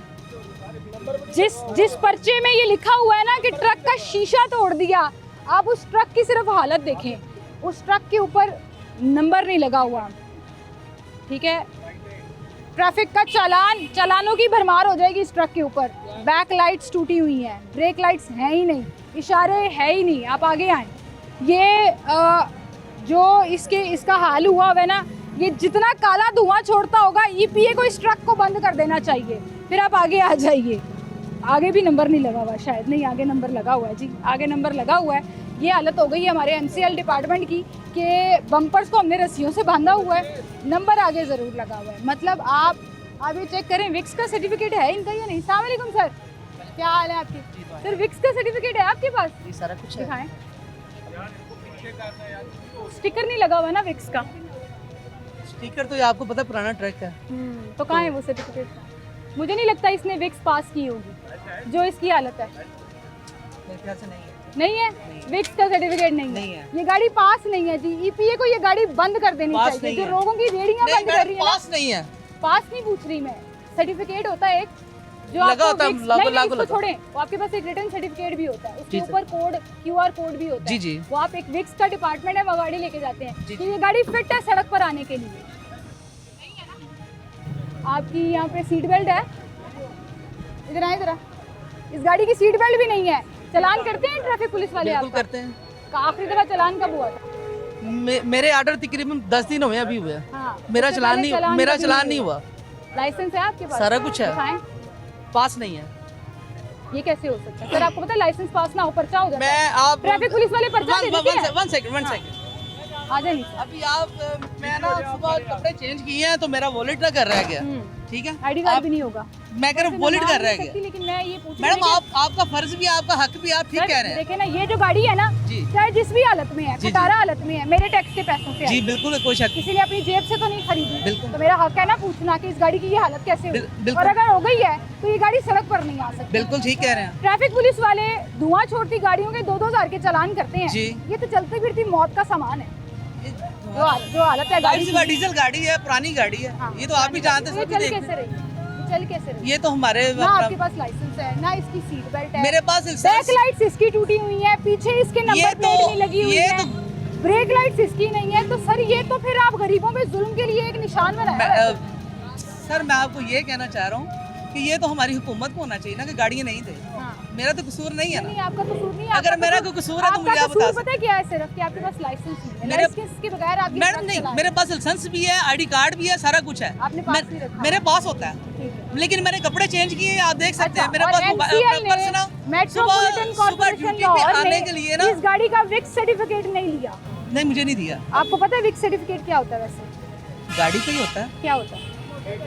[SPEAKER 1] जिस पर्चे में ये लिखा हुआ है ना कि ट्रक का शीशा तोड़ दिया, आप उस ट्रक की सिर्फ हालत देखें। उस ट्रक के ऊपर नंबर नहीं लगा हुआ, ठीक है। ट्रैफिक का चालानों की भरमार हो जाएगी इस ट्रक के ऊपर। बैक लाइट्स टूटी हुई हैं, ब्रेक लाइट्स हैं ही नहीं, इशारे है ही नहीं, आप आगे आएँ। ये जो इसका हाल हुआ है ना, ये जितना काला धुआं छोड़ता होगा, ईपीए को इस ट्रक को बंद कर देना चाहिए। फिर आप आगे आ जाइए। आगे भी नंबर नहीं लगा हुआ, शायद नहीं, आगे नंबर लगा हुआ है जी, आगे नंबर लगा हुआ है। ये हालत हो गई है हमारे एमसीएल डिपार्टमेंट की कि बम्पर्स को हमने रस्सियों से बांधा हुआ है, नंबर आगे ज़रूर लगा हुआ है। मतलब आप ये चेक करें, विक्स का सर्टिफिकेट है इनका या नहीं। अस्सलाम वालेकुम सर, क्या हाल है आपकी? सर विक्स का सर्टिफिकेट है आपके पास?
[SPEAKER 5] ये सारा कुछ है।
[SPEAKER 1] दिखाएं। स्टिकर नहीं लगा हुआ ना विक्स का?
[SPEAKER 5] स्टिकर तो ये आपको पता पुराना ट्रक है।
[SPEAKER 1] तो कहाँ है वो सर्टिफिकेट? मुझे नहीं लगता इसने विक्स पास की होगी, जो इसकी हालत है।
[SPEAKER 5] मेरे ख्याल से नहीं है।
[SPEAKER 1] नहीं है, विक्स का सर्टिफिकेट नहीं है। ये गाड़ी पास नहीं है जी। ईपीए को ये गाड़ी बंद कर देनी चाहिए। जो लोगों की रेडियां बंद कर रही है,
[SPEAKER 5] पास नहीं है।
[SPEAKER 1] पास नहीं पूछ रही मैं, सर्टिफिकेट होता है एक जो
[SPEAKER 5] लगा
[SPEAKER 1] आपको
[SPEAKER 5] होता है,
[SPEAKER 1] विक्स-
[SPEAKER 5] लागू-
[SPEAKER 1] नहीं, नहीं,
[SPEAKER 5] लागू
[SPEAKER 1] इसको
[SPEAKER 5] लगा।
[SPEAKER 1] छोड़ें, वो आपके पास एक रिटर्न सर्टिफिकेट भी होता है, उसके
[SPEAKER 5] जी सर।
[SPEAKER 1] ऊपर कोड क्यूआर कोड भी होता है।
[SPEAKER 5] जी जी।
[SPEAKER 1] वो आप एक विक्स का डिपार्टमेंट है, वो गाड़ी लेके जाते हैं
[SPEAKER 5] जी,
[SPEAKER 1] कि ये गाड़ी फिट है सड़क पर आने के लिए। आपकी यहाँ पे सीट बेल्ट है? इधर आए जरा। इस गाड़ी की सीट बेल्ट भी नहीं है। चालान करते हैं ट्रैफिक पुलिस वाले?
[SPEAKER 5] बिल्कुल
[SPEAKER 1] आपका
[SPEAKER 5] करते हैं।
[SPEAKER 1] आखिरी दफा चालान कब हुआ था?
[SPEAKER 5] मेरे ऑर्डर तकरीबन 10 दिन हुए अभी हुए।
[SPEAKER 1] हाँ,
[SPEAKER 5] मेरा
[SPEAKER 1] उससे
[SPEAKER 5] चलान
[SPEAKER 1] पहले
[SPEAKER 5] नहीं, मेरा
[SPEAKER 1] कभी
[SPEAKER 5] चलान नहीं हुआ।
[SPEAKER 1] लाइसेंस है आपके पास?
[SPEAKER 5] सारा कुछ है।
[SPEAKER 1] दिखाएं।
[SPEAKER 5] पास नहीं है।
[SPEAKER 1] ये कैसे हो सकता है सर? आपको पता है लाइसेंस पास ना हो पर्चा हो जाता है।
[SPEAKER 5] मैं आप
[SPEAKER 1] ट्रैफिक पुलिस वाले पर्चा दे देते हैं।
[SPEAKER 5] वन सेकंड
[SPEAKER 1] आ जाइए।
[SPEAKER 5] अभी आप मैं ना सुबह कपड़े चेंज किए हैं तो मेरा वॉलेट ना कर रह गया। ठीक है,
[SPEAKER 1] आईडी कार्ड
[SPEAKER 5] आप-
[SPEAKER 1] भी नहीं होगा।
[SPEAKER 5] मैं कह रहा हूँ वॉलेट कर रह गया।
[SPEAKER 1] लेकिन मैं ये पूछ
[SPEAKER 5] मैडम आपका फर्ज भी है, आपका हक भी है, आप ठीक कह रहे हैं।
[SPEAKER 1] देखे ना, ये जो गाड़ी है ना,
[SPEAKER 5] जी।
[SPEAKER 1] चाहे जिस भी हालत में है,
[SPEAKER 5] जी, जी।
[SPEAKER 1] खटारा हालत में है, मेरे टैक्स के पैसों से
[SPEAKER 5] जी
[SPEAKER 1] आई।
[SPEAKER 5] बिल्कुल, कोई शक
[SPEAKER 1] किसी ने अपनी जेब से तो नहीं खरीदी।
[SPEAKER 5] बिल्कुल।
[SPEAKER 1] तो मेरा हक है ना पूछना कि इस गाड़ी की ये हालत कैसे हुई।
[SPEAKER 5] बिल्कुल।
[SPEAKER 1] और अगर हो गई है तो ये गाड़ी सड़क पर नहीं आ सकती।
[SPEAKER 5] बिल्कुल ठीक कह रहे हैं।
[SPEAKER 1] ट्रैफिक पुलिस वाले धुआं छोड़ती गाड़ियों के 2-2 हज़ार के चालान करते हैं।
[SPEAKER 5] जी।
[SPEAKER 1] ये तो चलती फिरती मौत का सामान है। जो हालत है गाड़ी की।
[SPEAKER 5] डीजल गाड़ी है, पुरानी गाड़ी है।
[SPEAKER 1] हाँ,
[SPEAKER 5] ये तो आप भी जानते
[SPEAKER 1] तो
[SPEAKER 5] हैं,
[SPEAKER 1] ये
[SPEAKER 5] सब
[SPEAKER 1] चल
[SPEAKER 5] भी
[SPEAKER 1] कैसे
[SPEAKER 5] देखते
[SPEAKER 1] रही है? ये चल कैसे रही है?
[SPEAKER 5] ये तो हमारे
[SPEAKER 1] ना आपके पास लाइसेंस है, ना इसकी सीट बेल्ट है।
[SPEAKER 5] मेरे पास
[SPEAKER 1] बैक
[SPEAKER 5] लाइसेंस
[SPEAKER 1] लाइट्स इसकी टूटी हुई है, पीछे इसके
[SPEAKER 5] ये
[SPEAKER 1] नंबर
[SPEAKER 5] तो-
[SPEAKER 1] प्लेट नहीं लगी हुई
[SPEAKER 5] ये
[SPEAKER 1] है,
[SPEAKER 5] तो-
[SPEAKER 1] ब्रेक लाइट्स इसकी नहीं है। तो सर ये तो फिर आप गरीबों पे जुल्म के लिए एक निशान बनाया है।
[SPEAKER 5] सर मैं आपको ये कहना चाह रहा हूँ कि ये तो हमारी हुकूमत को होना चाहिए ना कि गाड़ियाँ नहीं दे।
[SPEAKER 1] हाँ।
[SPEAKER 5] मेरा तो कसूर नहीं है
[SPEAKER 1] नहीं,
[SPEAKER 5] ना।
[SPEAKER 1] आपका कसूर नहीं है।
[SPEAKER 5] अगर
[SPEAKER 1] आपका
[SPEAKER 5] मेरा
[SPEAKER 1] कसूर-
[SPEAKER 5] कोई कसूर है तो मुझे
[SPEAKER 1] आपका
[SPEAKER 5] आप बता
[SPEAKER 1] कसूर पता है क्या है? सिर्फ कि आपके पास लाइसेंस नहीं है।
[SPEAKER 5] मेरे-
[SPEAKER 1] लाइसेंस के बगैर आप ये
[SPEAKER 5] मैडम
[SPEAKER 1] ट्रक
[SPEAKER 5] नहीं,
[SPEAKER 1] चला रहे
[SPEAKER 5] मेरे
[SPEAKER 1] हैं।
[SPEAKER 5] पास लाइसेंस भी है, आईडी कार्ड भी है, सारा कुछ है।
[SPEAKER 1] आपने पास नहीं रखा।
[SPEAKER 5] मेरे पास होता है,
[SPEAKER 1] ठीक है।
[SPEAKER 5] लेकिन मैंने कपड़े चेंज किए, आप देख सकते हैं।
[SPEAKER 1] अच्छा,
[SPEAKER 5] मेरे
[SPEAKER 1] और
[SPEAKER 5] पास
[SPEAKER 1] MCL ने
[SPEAKER 5] पर्स ना
[SPEAKER 1] मेट्रोपॉलिटन
[SPEAKER 5] सुबह
[SPEAKER 1] कॉर्पोरेशन
[SPEAKER 5] ड्यूटी पे
[SPEAKER 1] लाहौर
[SPEAKER 5] आने
[SPEAKER 1] ने
[SPEAKER 5] के लिए ना
[SPEAKER 1] इस गाड़ी का विक्स सर्टिफिकेट नहीं लिया।
[SPEAKER 5] नहीं, मुझे नहीं दिया।
[SPEAKER 1] आपको पता है विक्स सर्टिफिकेट क्या होता है वैसे?
[SPEAKER 5] गाड़ी का ही होता है,
[SPEAKER 1] क्या होता है?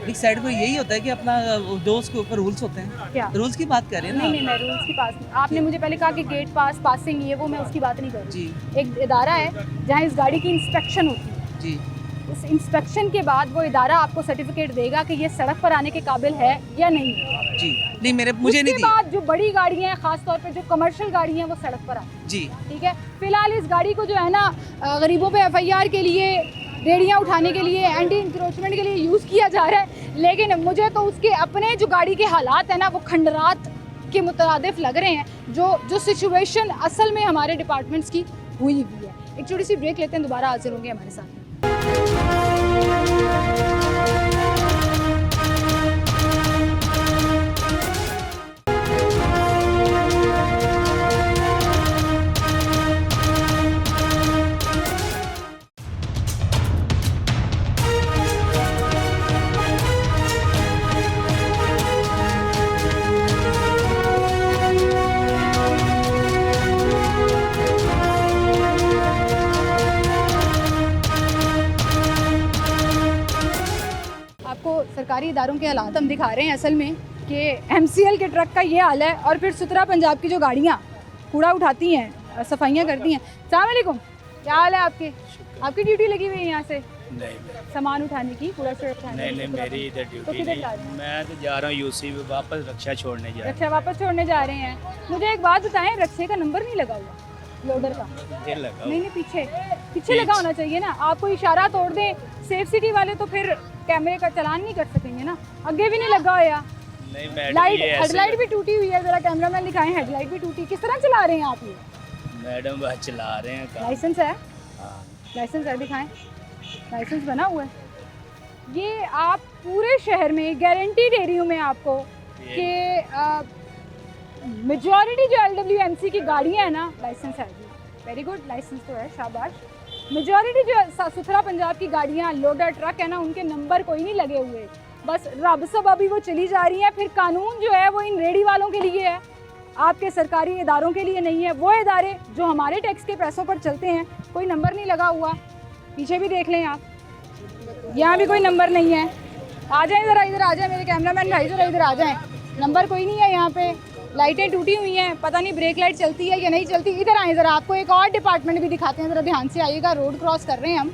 [SPEAKER 5] एक साइड पर यही होता है कि अपना जो उसके ऊपर रूल्स होते हैं।
[SPEAKER 1] क्या?
[SPEAKER 5] रूल्स की बात कर रहे हैं
[SPEAKER 1] नहीं
[SPEAKER 5] ना
[SPEAKER 1] नहीं, मैं रूल्स की पास आपने मुझे पहले कहा कि गेट पास पासिंग ये वो, मैं उसकी बात नहीं कर रही।
[SPEAKER 5] जी
[SPEAKER 1] एक इदारा है जहाँ इस गाड़ी की इंस्पेक्शन होती है।
[SPEAKER 5] जी।
[SPEAKER 1] उस इंस्पेक्शन के बाद वो इदारा आपको सर्टिफिकेट देगा कि ये सड़क पर आने के काबिल है या नहीं।
[SPEAKER 5] जी नहीं, मेरे मुझे नहीं
[SPEAKER 1] उसके
[SPEAKER 5] दिया।
[SPEAKER 1] बाद जो बड़ी गाड़ियाँ हैं, खास तौर पे जो कमर्शियल गाड़ियाँ हैं, वो सड़क पर आती
[SPEAKER 5] जी
[SPEAKER 1] हैं। ठीक है, फिलहाल इस गाड़ी को जो है ना गरीबों पे FIR के लिए, रेडियाँ उठाने के लिए, एंटी इंक्रोचमेंट के लिए यूज़ किया जा रहा है। लेकिन मुझे तो उसके अपने जो गाड़ी के हालात है ना, वो खंडरात के मुतरादिफ लग रहे हैं। जो सिचुएशन असल में हमारे डिपार्टमेंट्स की हुई है। एक छोटी सी ब्रेक लेते हैं, दोबारा हाजिर होंगे हमारे साथ। आपको सरकारी इदारों के हालात हम दिखा रहे हैं असल में कि MCL के ट्रक का ये हाल है। और फिर सुतरा पंजाब की जो गाड़ियाँ कूड़ा उठाती हैं, सफाइयाँ करती हैं। अस्सलाम वालेकुम, क्या हाल है आपके? आपकी ड्यूटी लगी हुई है यहाँ से
[SPEAKER 7] नहीं
[SPEAKER 1] सामान उठाने की, कूड़ा से उठाने
[SPEAKER 7] नहीं
[SPEAKER 1] की?
[SPEAKER 7] नहीं,
[SPEAKER 1] सुतरा
[SPEAKER 7] मेरी इधर
[SPEAKER 1] तो
[SPEAKER 7] ड्यूटी
[SPEAKER 1] किधर जा रहे
[SPEAKER 7] नहीं।
[SPEAKER 1] हैं?
[SPEAKER 7] मैं तो जा रहा हूँ यूसी में, वापस रक्षा छोड़ने जा
[SPEAKER 1] रक्षा वापस छोड़ने जा रहे हैं। मुझे एक बात बताएं, रक्षे का नंबर नहीं लगा हुआ लोडर का?
[SPEAKER 7] रहा हूँ। देर लगा
[SPEAKER 1] नहीं नहीं, पीछे लगा होना चाहिए ना। आपको इशारा तोड़ दें सेफ सिटी वाले तो फिर कैमरे का चलान नहीं कर सकेंगे ना। आगे भी नहीं लगा हुआ,
[SPEAKER 7] नहीं मैडम,
[SPEAKER 1] लाइट
[SPEAKER 7] ये ऐसे-
[SPEAKER 1] हेडलाइट भी टूटी हुई है। जरा कैमरामैन दिखाएं, हेडलाइट भी टूटी। किस तरह चला रहे हैं आप ये?
[SPEAKER 7] मैडम वह चला रहे हैं काम।
[SPEAKER 1] लाइसेंस है?
[SPEAKER 7] हाँ।
[SPEAKER 1] लाइसेंस है, दिखाएं। लाइसेंस बना हुआ है। ये आप पूरे शहर में गारंटी दे रही हूँ मैं आपको कि मेजॉरिटी जो LWMC की गाड़ियाँ हैं ना, लाइसेंस है जी, वेरी गुड, लाइसेंस तो है, शाबाश। मेजॉरिटी जो सुथरा पंजाब की गाड़ियाँ, लोडर ट्रक है ना, उनके नंबर कोई नहीं लगे हुए, बस रब सब अभी वो चली जा रही हैं। फिर कानून जो है वो इन रेडी वालों के लिए है, आपके सरकारी इदारों के लिए नहीं है। वो इदारे जो हमारे टैक्स के पैसों पर चलते हैं, कोई नंबर नहीं लगा हुआ, पीछे भी देख लें आप, यहाँ भी कोई नंबर नहीं है। आ जाएं ज़रा इधर, आ जाएं मेरे कैमरामैन भाई, ज़रा इधर आ जाएं, नंबर कोई नहीं है यहाँ पे, लाइटें टूटी हुई हैं, पता नहीं ब्रेक लाइट चलती है या नहीं चलती। इधर आएँ ज़रा, आपको एक और डिपार्टमेंट भी दिखाते हैं, ज़रा ध्यान से आइएगा। रोड क्रॉस कर रहे हैं हम।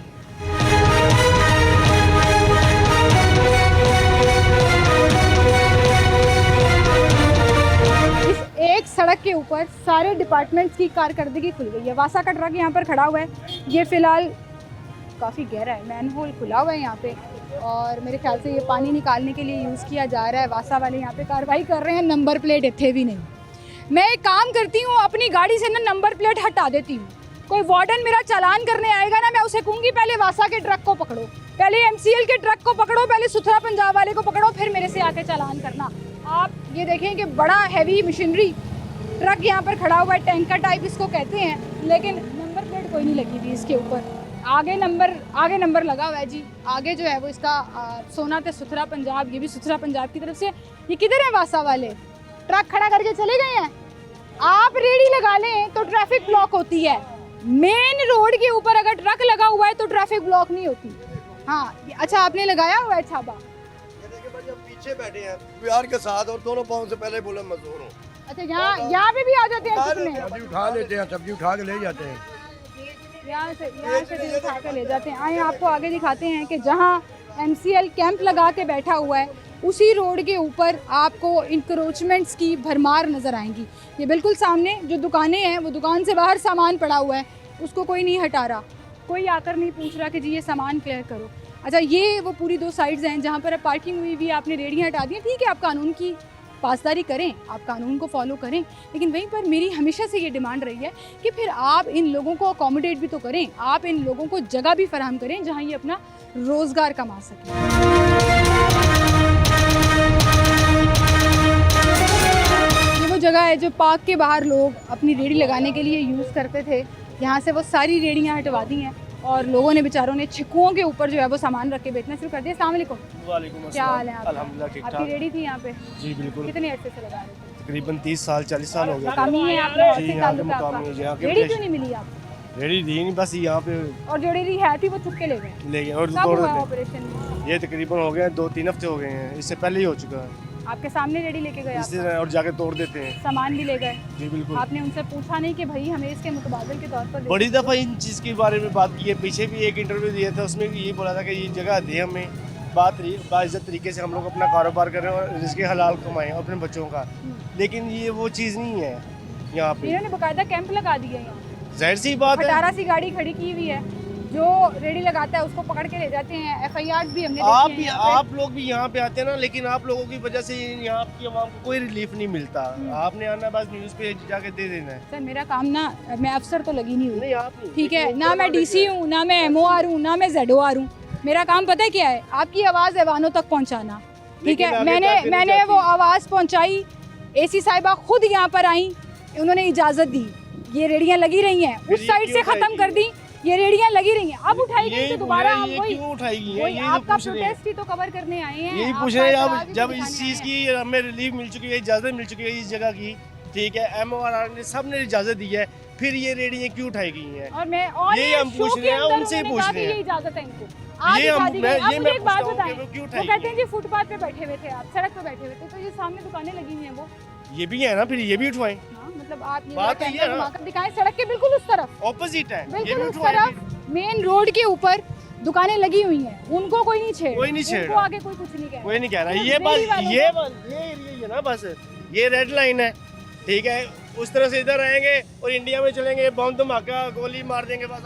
[SPEAKER 1] इस एक सड़क के ऊपर सारे डिपार्टमेंट्स की कारकर्दगी खुल गई है। वासा का ट्रक यहाँ पर खड़ा हुआ है, ये फ़िलहाल काफ़ी गहरा है, मैनहोल खुला हुआ है यहाँ पे, और मेरे ख्याल से ये पानी निकालने के लिए यूज़ किया जा रहा है। वासा वाले यहाँ पे कार्रवाई कर रहे हैं, नंबर प्लेट इतने भी नहीं। मैं एक काम करती हूँ, अपनी गाड़ी से ना नंबर प्लेट हटा देती हूँ। कोई वार्डन मेरा चालान करने आएगा ना, मैं उसे कहूँगी पहले वासा के ट्रक को पकड़ो, पहले MCL के ट्रक को पकड़ो, पहले सुथरा पंजाब वाले को पकड़ो, फिर मेरे से आके चालान करना। आप ये देखें कि बड़ा हैवी मशीनरी ट्रक यहाँ पर खड़ा हुआ है, टैंकर टाइप इसको कहते हैं, लेकिन नंबर प्लेट कोई नहीं लगी थी इसके ऊपर। आगे नंबर लगा हुआ है जी, आगे जो है वो इसका सोना ते सुथरा पंजाब, ये भी सुथरा पंजाब की तरफ से। ये किधर है वासा वाले? ट्रक खड़ा करके चले गए हैं। आप रेडी लगा लें तो ट्रैफिक ब्लॉक होती है, मेन रोड के ऊपर अगर ट्रक लगा हुआ है तो ट्रैफिक ब्लॉक नहीं होती। हाँ अच्छा, आपने लगाया हुआ है छाबा?
[SPEAKER 6] पीछे बैठे हैं प्यार के साथ और दोनों पाँव से पहले बोले मजदूर हो।
[SPEAKER 1] अच्छा, यहाँ पे भी आ जाते हैं कितने?
[SPEAKER 6] सब्जी उठा लेते हैं, सब्जी उठा के ले जाते हैं,
[SPEAKER 1] यहाँ से भी उठा के ले जाते हैं। आए आपको आगे दिखाते हैं कि जहाँ MCL कैंप लगा के बैठा हुआ है, उसी रोड के ऊपर आपको इंक्रोचमेंट्स की भरमार नज़र आएंगी। ये बिल्कुल सामने जो दुकानें हैं, वो दुकान से बाहर सामान पड़ा हुआ है, उसको कोई नहीं हटा रहा, कोई आकर नहीं पूछ रहा कि जी ये सामान क्लियर करो। अच्छा, ये वो पूरी 2 साइड्स हैं जहाँ पर अब पार्किंग हुई भी, आपने रेडियाँ हटा दी, ठीक है, आप कानून की पासदारी करें, आप कानून को फॉलो करें, लेकिन वहीं पर मेरी हमेशा से ये डिमांड रही है कि फिर आप इन लोगों को अकोमोडेट भी तो करें, आप इन लोगों को जगह भी फराहम करें जहाँ ये अपना रोज़गार कमा सकें। ये वो जगह है जो पार्क के बाहर लोग अपनी रेडी लगाने के लिए यूज़ करते थे, यहाँ से वो सारी रेडियाँ हटवा दी हैं और लोगों ने बेचारों ने छिकुओं के ऊपर जो है वो सामान रख के बेचना शुरू कर दिया। अस्सलाम वालेकुम।
[SPEAKER 8] वालेकुम
[SPEAKER 1] क्या हाल है आपका?
[SPEAKER 8] अल्हम्दुलिल्लाह ठीक
[SPEAKER 1] आपकी
[SPEAKER 8] ठाक।
[SPEAKER 1] रेडी थी यहाँ पे?
[SPEAKER 8] जी बिल्कुल,
[SPEAKER 1] कितने अरसे से लगा रहे थे?
[SPEAKER 8] तकरीबन 30 साल 40 साल हो गए।
[SPEAKER 1] मुकामी है आपने?
[SPEAKER 8] जी,
[SPEAKER 1] ऐसे
[SPEAKER 8] यहाँ
[SPEAKER 1] ताल्लुक
[SPEAKER 8] के
[SPEAKER 1] है
[SPEAKER 8] मुकामी है, यहाँ
[SPEAKER 1] आपका?
[SPEAKER 8] के
[SPEAKER 1] रेडी
[SPEAKER 8] विदेश-
[SPEAKER 1] क्यों नहीं मिली आपको?
[SPEAKER 8] रेडी दी नहीं, बस यहाँ पे
[SPEAKER 1] और जो रेडी है थी वो चुप के ले गए?
[SPEAKER 8] ले गए और
[SPEAKER 1] कब
[SPEAKER 8] तोड़
[SPEAKER 1] हुआ
[SPEAKER 8] देते।
[SPEAKER 1] ऑपरेशन?
[SPEAKER 8] ये तकरीबन हो गए 2-3 हफ्ते हो गए हैं, इससे पहले ही हो चुका है।
[SPEAKER 1] आपके सामने रेडी लेके गए
[SPEAKER 8] इससे
[SPEAKER 1] आपका?
[SPEAKER 8] और जाके तोड़ देते हैं।
[SPEAKER 1] सामान भी ले गए?
[SPEAKER 8] जी बिल्कुल।
[SPEAKER 1] आपने उनसे पूछा नहीं कि भाई हमें इसके मुतबादल के तौर पर दे
[SPEAKER 8] बड़ी
[SPEAKER 1] दीजिए?
[SPEAKER 8] दफ़ा इन चीज़ के बारे में बात की है, पीछे भी एक इंटरव्यू दिया था, उसमें भी यही बोला था कि ये जगह दे हमें, बाइज्जत तरीके से हम लोग अपना कारोबार करें और रिज़्क़ हलाल कमाएं अपने बच्चों का, लेकिन ये वो चीज़ नहीं है यहाँ पे।
[SPEAKER 1] इन्होंने बाकायदा कैंप लगा दिया यहाँ,
[SPEAKER 8] जाहिर सी बात है,
[SPEAKER 1] 18 सी गाड़ी खड़ी की हुई है, जो रेडी लगाता है उसको पकड़ के ले जाते हैं। FIR भी हमने
[SPEAKER 8] आप
[SPEAKER 1] देखी
[SPEAKER 8] भी
[SPEAKER 1] हैं यहाँ पे।
[SPEAKER 8] आप लोग भी यहाँ पे आते हैं ना, लेकिन आप लोगों की वजह से यहाँ की आवाम को कोई रिलीफ नहीं मिलता। आपने आना बस न्यूज़ पे जाके दे देना है।
[SPEAKER 1] सर मेरा काम ना, मैं अफसर तो लगी नहीं हुई,
[SPEAKER 8] नहीं आप नहीं,
[SPEAKER 1] ठीक है
[SPEAKER 8] लेकिन
[SPEAKER 1] ना, मैं DC हूँ, ना मैं MOR हूँ, ना मैं ZOR हूँ। मेरा काम पता है क्या है? आपकी आवाज़ ऐवानों तक पहुँचाना, ठीक
[SPEAKER 8] लेकिन
[SPEAKER 1] है।
[SPEAKER 8] आगे
[SPEAKER 1] मैंने
[SPEAKER 8] जाते नहीं
[SPEAKER 1] मैंने
[SPEAKER 8] जाती।
[SPEAKER 1] वो आवाज़ पहुँचाई, AC साहिबा खुद यहाँ पर आई, उन्होंने इजाज़त दी, ये रेडियाँ लगी रही हैं,
[SPEAKER 8] फिर
[SPEAKER 1] उस
[SPEAKER 8] ये
[SPEAKER 1] साइड
[SPEAKER 8] क्यों
[SPEAKER 1] से ख़त्म कर दी, ये रेडियाँ लगी रही हैं, अब उठाई गई तो दोबारा हम
[SPEAKER 8] ये
[SPEAKER 1] वही
[SPEAKER 8] क्यों उठाएगी है,
[SPEAKER 1] वही
[SPEAKER 8] यही तो
[SPEAKER 1] आपका
[SPEAKER 8] पूछ रहे हैं।
[SPEAKER 1] प्रोटेस्ट ही तो कवर करने आए हैं।
[SPEAKER 8] यही
[SPEAKER 1] आपका
[SPEAKER 8] पूछ रहे हैं
[SPEAKER 1] एतराज़
[SPEAKER 8] अब
[SPEAKER 1] ही
[SPEAKER 8] जब
[SPEAKER 1] तो
[SPEAKER 8] इस
[SPEAKER 1] दिखाने
[SPEAKER 8] चीज़
[SPEAKER 1] आए हैं।
[SPEAKER 8] की हमें रिलीफ मिल चुकी है, इजाज़त मिल चुकी है इस जगह की, ठीक है, MOR ने सब ने इजाज़त दी है, फिर ये रेडियाँ क्यों उठाई गई हैं?
[SPEAKER 1] और मैं और
[SPEAKER 8] यही
[SPEAKER 1] ये
[SPEAKER 8] हम
[SPEAKER 1] शो
[SPEAKER 8] पूछ
[SPEAKER 1] के
[SPEAKER 8] रहे हैं,
[SPEAKER 1] अंदर
[SPEAKER 8] उनसे ही
[SPEAKER 1] उन्होंने
[SPEAKER 8] पूछ
[SPEAKER 1] कहा
[SPEAKER 8] रहे
[SPEAKER 1] कि
[SPEAKER 8] हैं।
[SPEAKER 1] ये इजाजत है इनको, आज
[SPEAKER 8] ये
[SPEAKER 1] दिखा दी गई। अब
[SPEAKER 8] ये
[SPEAKER 1] मुझे
[SPEAKER 8] मैं
[SPEAKER 1] एक बात
[SPEAKER 8] पूछता हूँ
[SPEAKER 1] बताएं,
[SPEAKER 8] कि वो क्यों
[SPEAKER 1] वो
[SPEAKER 8] उठाई
[SPEAKER 1] कहते हैं
[SPEAKER 8] गई
[SPEAKER 1] जी फुटपाथ पे बैठे हुए थे, आप सड़क पे बैठे हुए थे, तो ये सामने दुकानें लगी हुई हैं वो,
[SPEAKER 8] ये भी है ना, फिर ये भी उठवाएं,
[SPEAKER 1] हाँ, मतलब आप ये
[SPEAKER 8] बात
[SPEAKER 1] कैमरा
[SPEAKER 8] ये है ना।
[SPEAKER 1] घुमाकर दिखाएं, सड़क के बिल्कुल उस तरफ,
[SPEAKER 8] ऑपोजिट है, ये भी
[SPEAKER 1] बिल्कुल उस
[SPEAKER 8] उठवाएं।
[SPEAKER 1] तरफ मेन रोड के ऊपर दुकानें लगी हुई हैं, उनको कोई नहीं छेड़,
[SPEAKER 8] कोई नहीं छेड़
[SPEAKER 1] उनको
[SPEAKER 8] रहा।
[SPEAKER 1] आगे कोई कुछ नहीं कह रहा।
[SPEAKER 8] कोई नहीं कह रहा,
[SPEAKER 1] सिर्फ
[SPEAKER 8] ये बस
[SPEAKER 1] रेडी वालों
[SPEAKER 8] ये
[SPEAKER 1] को-
[SPEAKER 8] बस ये एरिया है ना, बस ये रेड लाइन है, ठीक है, उस तरह से इधर आएंगे और इंडिया में चलेंगे, बम धमाका गोली मार देंगे बस।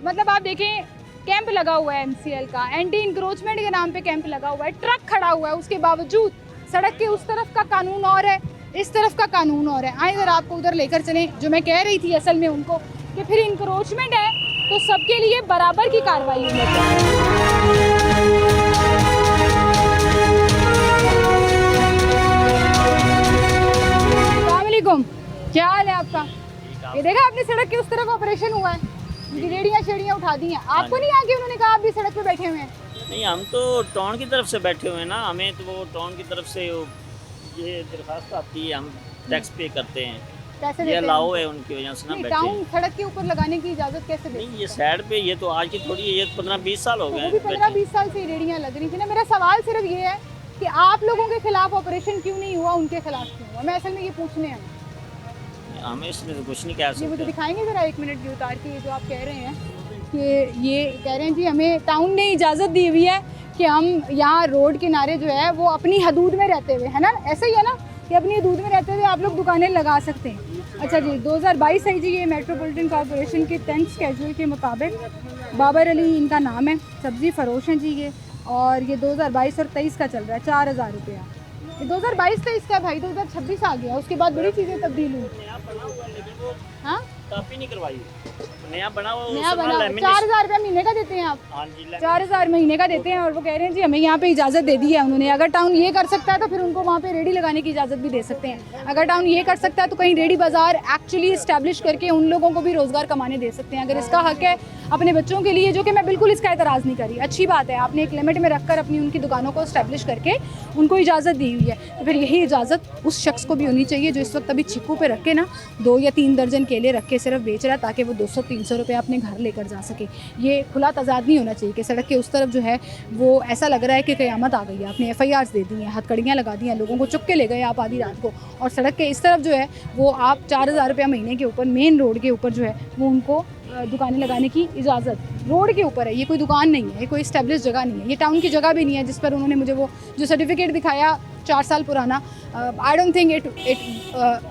[SPEAKER 1] मतलब आप देखें, कैंप लगा हुआ है MCL का, एंटी इंक्रोचमेंट के नाम पे कैंप लगा हुआ है, ट्रक खड़ा हुआ है, उसके बावजूद सड़क के उस तरफ का कानून और है, इस तरफ का कानून और है। आए जरा आपको उधर लेकर चलें, जो मैं कह रही थी असल में उनको, कि फिर इंक्रोचमेंट है तो सबके लिए बराबर की कार्रवाई होनी चाहिए। आपने सड़क के उस तरफ ऑपरेशन हुआ है, रेडियाँ शेड़ियाँ उठा दी हैं, आपको नहीं आके उन्होंने कहा आप भी सड़क पे बैठे हुए हैं?
[SPEAKER 9] नहीं, हम तो टाउन की तरफ से बैठे हुए हैं ना, हमें तो वो टाउन की तरफ से ये दरखास्त आती है, हम टैक्स पे करते हैं,
[SPEAKER 1] कैसे
[SPEAKER 9] ये
[SPEAKER 1] देते हैं?
[SPEAKER 9] अलाउ है उनकी वजह से ना
[SPEAKER 1] नहीं,
[SPEAKER 9] बैठे
[SPEAKER 1] टाउन
[SPEAKER 9] हैं।
[SPEAKER 1] सड़क के ऊपर लगाने की इजाजत कैसे देते
[SPEAKER 9] नहीं, ये साइड पे, ये तो आज की थोड़ी है, ये 15-20 साल हो
[SPEAKER 1] तो
[SPEAKER 9] गए
[SPEAKER 1] वो भी
[SPEAKER 9] हैं बैठे।
[SPEAKER 1] 15-20 साल से रेडियाँ लग रही थी ना। मेरा सवाल सिर्फ ये है कि आप लोगों के खिलाफ ऑपरेशन क्यों नहीं हुआ, उनके खिलाफ क्यों हुआ? मैं असल में ये पूछने हैं।
[SPEAKER 9] हमें इसमें तो कुछ नहीं कह
[SPEAKER 1] ये मुझे
[SPEAKER 9] सकते।
[SPEAKER 1] दिखाएंगे ज़रा 1 मिनट की उतार के, ये जो आप कह रहे हैं कि ये कह रहे हैं जी हमें टाउन ने इजाज़त दी हुई है कि हम यहाँ रोड किनारे जो है वो अपनी हदूद में रहते हुए, है ना, ऐसा ही है ना कि अपनी हदूद में रहते हुए आप लोग दुकानें लगा सकते हैं। अच्छा जी, 2022 है जी, ये मेट्रोपॉलिटन कॉरपोरेशन के 10th स्केड्यूल के मुताबिक बाबर अली इनका नाम है, सब्ज़ी फ़रोश हैं जी ये, और ये 2022 और 23 का चल रहा है, 4000 रुपया। ये 2022-23 का भाई, 2026 आ गया, उसके बाद बड़ी चीज़ें तब्दील हुई।
[SPEAKER 9] नया बना हुआ है, लेकिन वो
[SPEAKER 1] हाँ,
[SPEAKER 9] कॉपी नहीं करवाई, नया बना हुआ,
[SPEAKER 1] नया
[SPEAKER 9] उसमें
[SPEAKER 1] बना,
[SPEAKER 9] lamination-
[SPEAKER 1] 4000 रुपया महीने का देते हैं आप?
[SPEAKER 9] हाँ जी,
[SPEAKER 1] 4000 महीने का देते हैं, और वो कह रहे हैं जी हमें यहाँ पे इजाज़त दे दी है उन्होंने। अगर टाउन ये कर सकता है तो फिर उनको वहाँ पे रेडी लगाने की इजाज़त भी दे सकते हैं। अगर टाउन ये कर सकता है तो कहीं रेडी बाज़ार एक्चुअली इस्टेब्लिश करके उन लोगों को भी रोज़गार कमाने दे सकते हैं। अगर इसका हक है अपने बच्चों के लिए, जो कि मैं बिल्कुल इसका एतराज़ नहीं करी, अच्छी बात है, आपने एक लिमिट में रखकर अपनी उनकी दुकानों को इस्टेब्लिश करके उनको इजाज़त दी हुई है, तो फिर यही इजाज़त उस शख्स को भी होनी चाहिए जो इस वक्त अभी छिक्कू पे रख के ना 2 या 3 दर्जन केले रख के सिर्फ बेच रहा है, ताकि वो 200-300 रुपये अपने घर लेकर जा सके। ये खुला तजाद नहीं होना चाहिए कि सड़क के उस तरफ जो है वो ऐसा लग रहा है कि क़यामत आ गई है। आपने FIRs दे दी हैं, हथकड़ियाँ लगा दी हैं, लोगों को चुप के ले गए आप आधी रात को, और सड़क के इस तरफ जो है वो आप 4000 रुपया महीने के ऊपर मेन रोड के ऊपर जो है वो उनको दुकानें लगाने की इजाज़त रोड के ऊपर है। ये कोई दुकान नहीं है, ये कोई इस्टेब्लिश जगह नहीं है, ये टाउन की जगह भी नहीं है जिस पर उन्होंने मुझे वो जो सर्टिफिकेट दिखाया 4 साल पुराना, I don't think it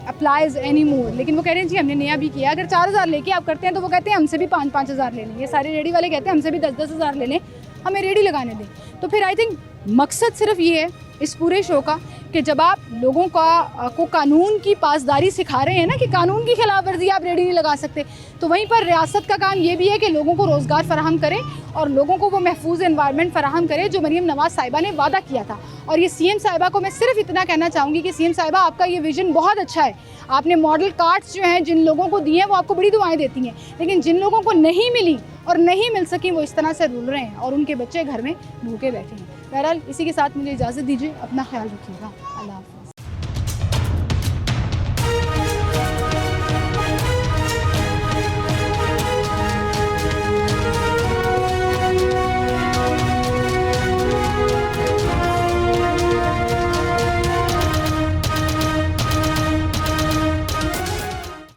[SPEAKER 1] applies any more. लेकिन वो कह रहे हैं जी हमने नया भी किया, अगर 4000 लेके आप करते हैं तो वो कहते हैं हमसे भी 5-5 हज़ार ले लें। ये सारे रेडी वाले कहते हैं हमसे भी 10-10 हज़ार ले लें, हमें रेडी लगाने दें। तो फिर आई थिंक मकसद सिर्फ ये है इस पूरे शो का कि जब आप लोगों को कानून की पासदारी सिखा रहे हैं ना कि कानून की खिलाफ वर्जी आप रेडी नहीं लगा सकते, तो वहीं पर रियासत का काम ये भी है कि लोगों को रोज़गार फराहम करे और लोगों को वो महफूज एनवायरनमेंट फराहम करे जो मरीम नवाज़ साहिबा ने वादा किया था। और ये CM साहिबा को मैं सिर्फ इतना कहना चाहूँगी कि CM साहिबा आपका ये विज़न बहुत अच्छा है। आपने मॉडल कार्ड्स जो हैं जिन लोगों को दिए हैं वो आपको बड़ी दुआएं देती हैं, लेकिन जिन लोगों को नहीं मिली और नहीं मिल सकी वो इस तरह से रुल रहे हैं और उनके बच्चे घर में भूखे बैठे हैं। बहरहाल इसी के साथ मुझे इजाज़त दीजिए, अपना ख्याल रखिएगा, अल्लाह हाफ़िज़।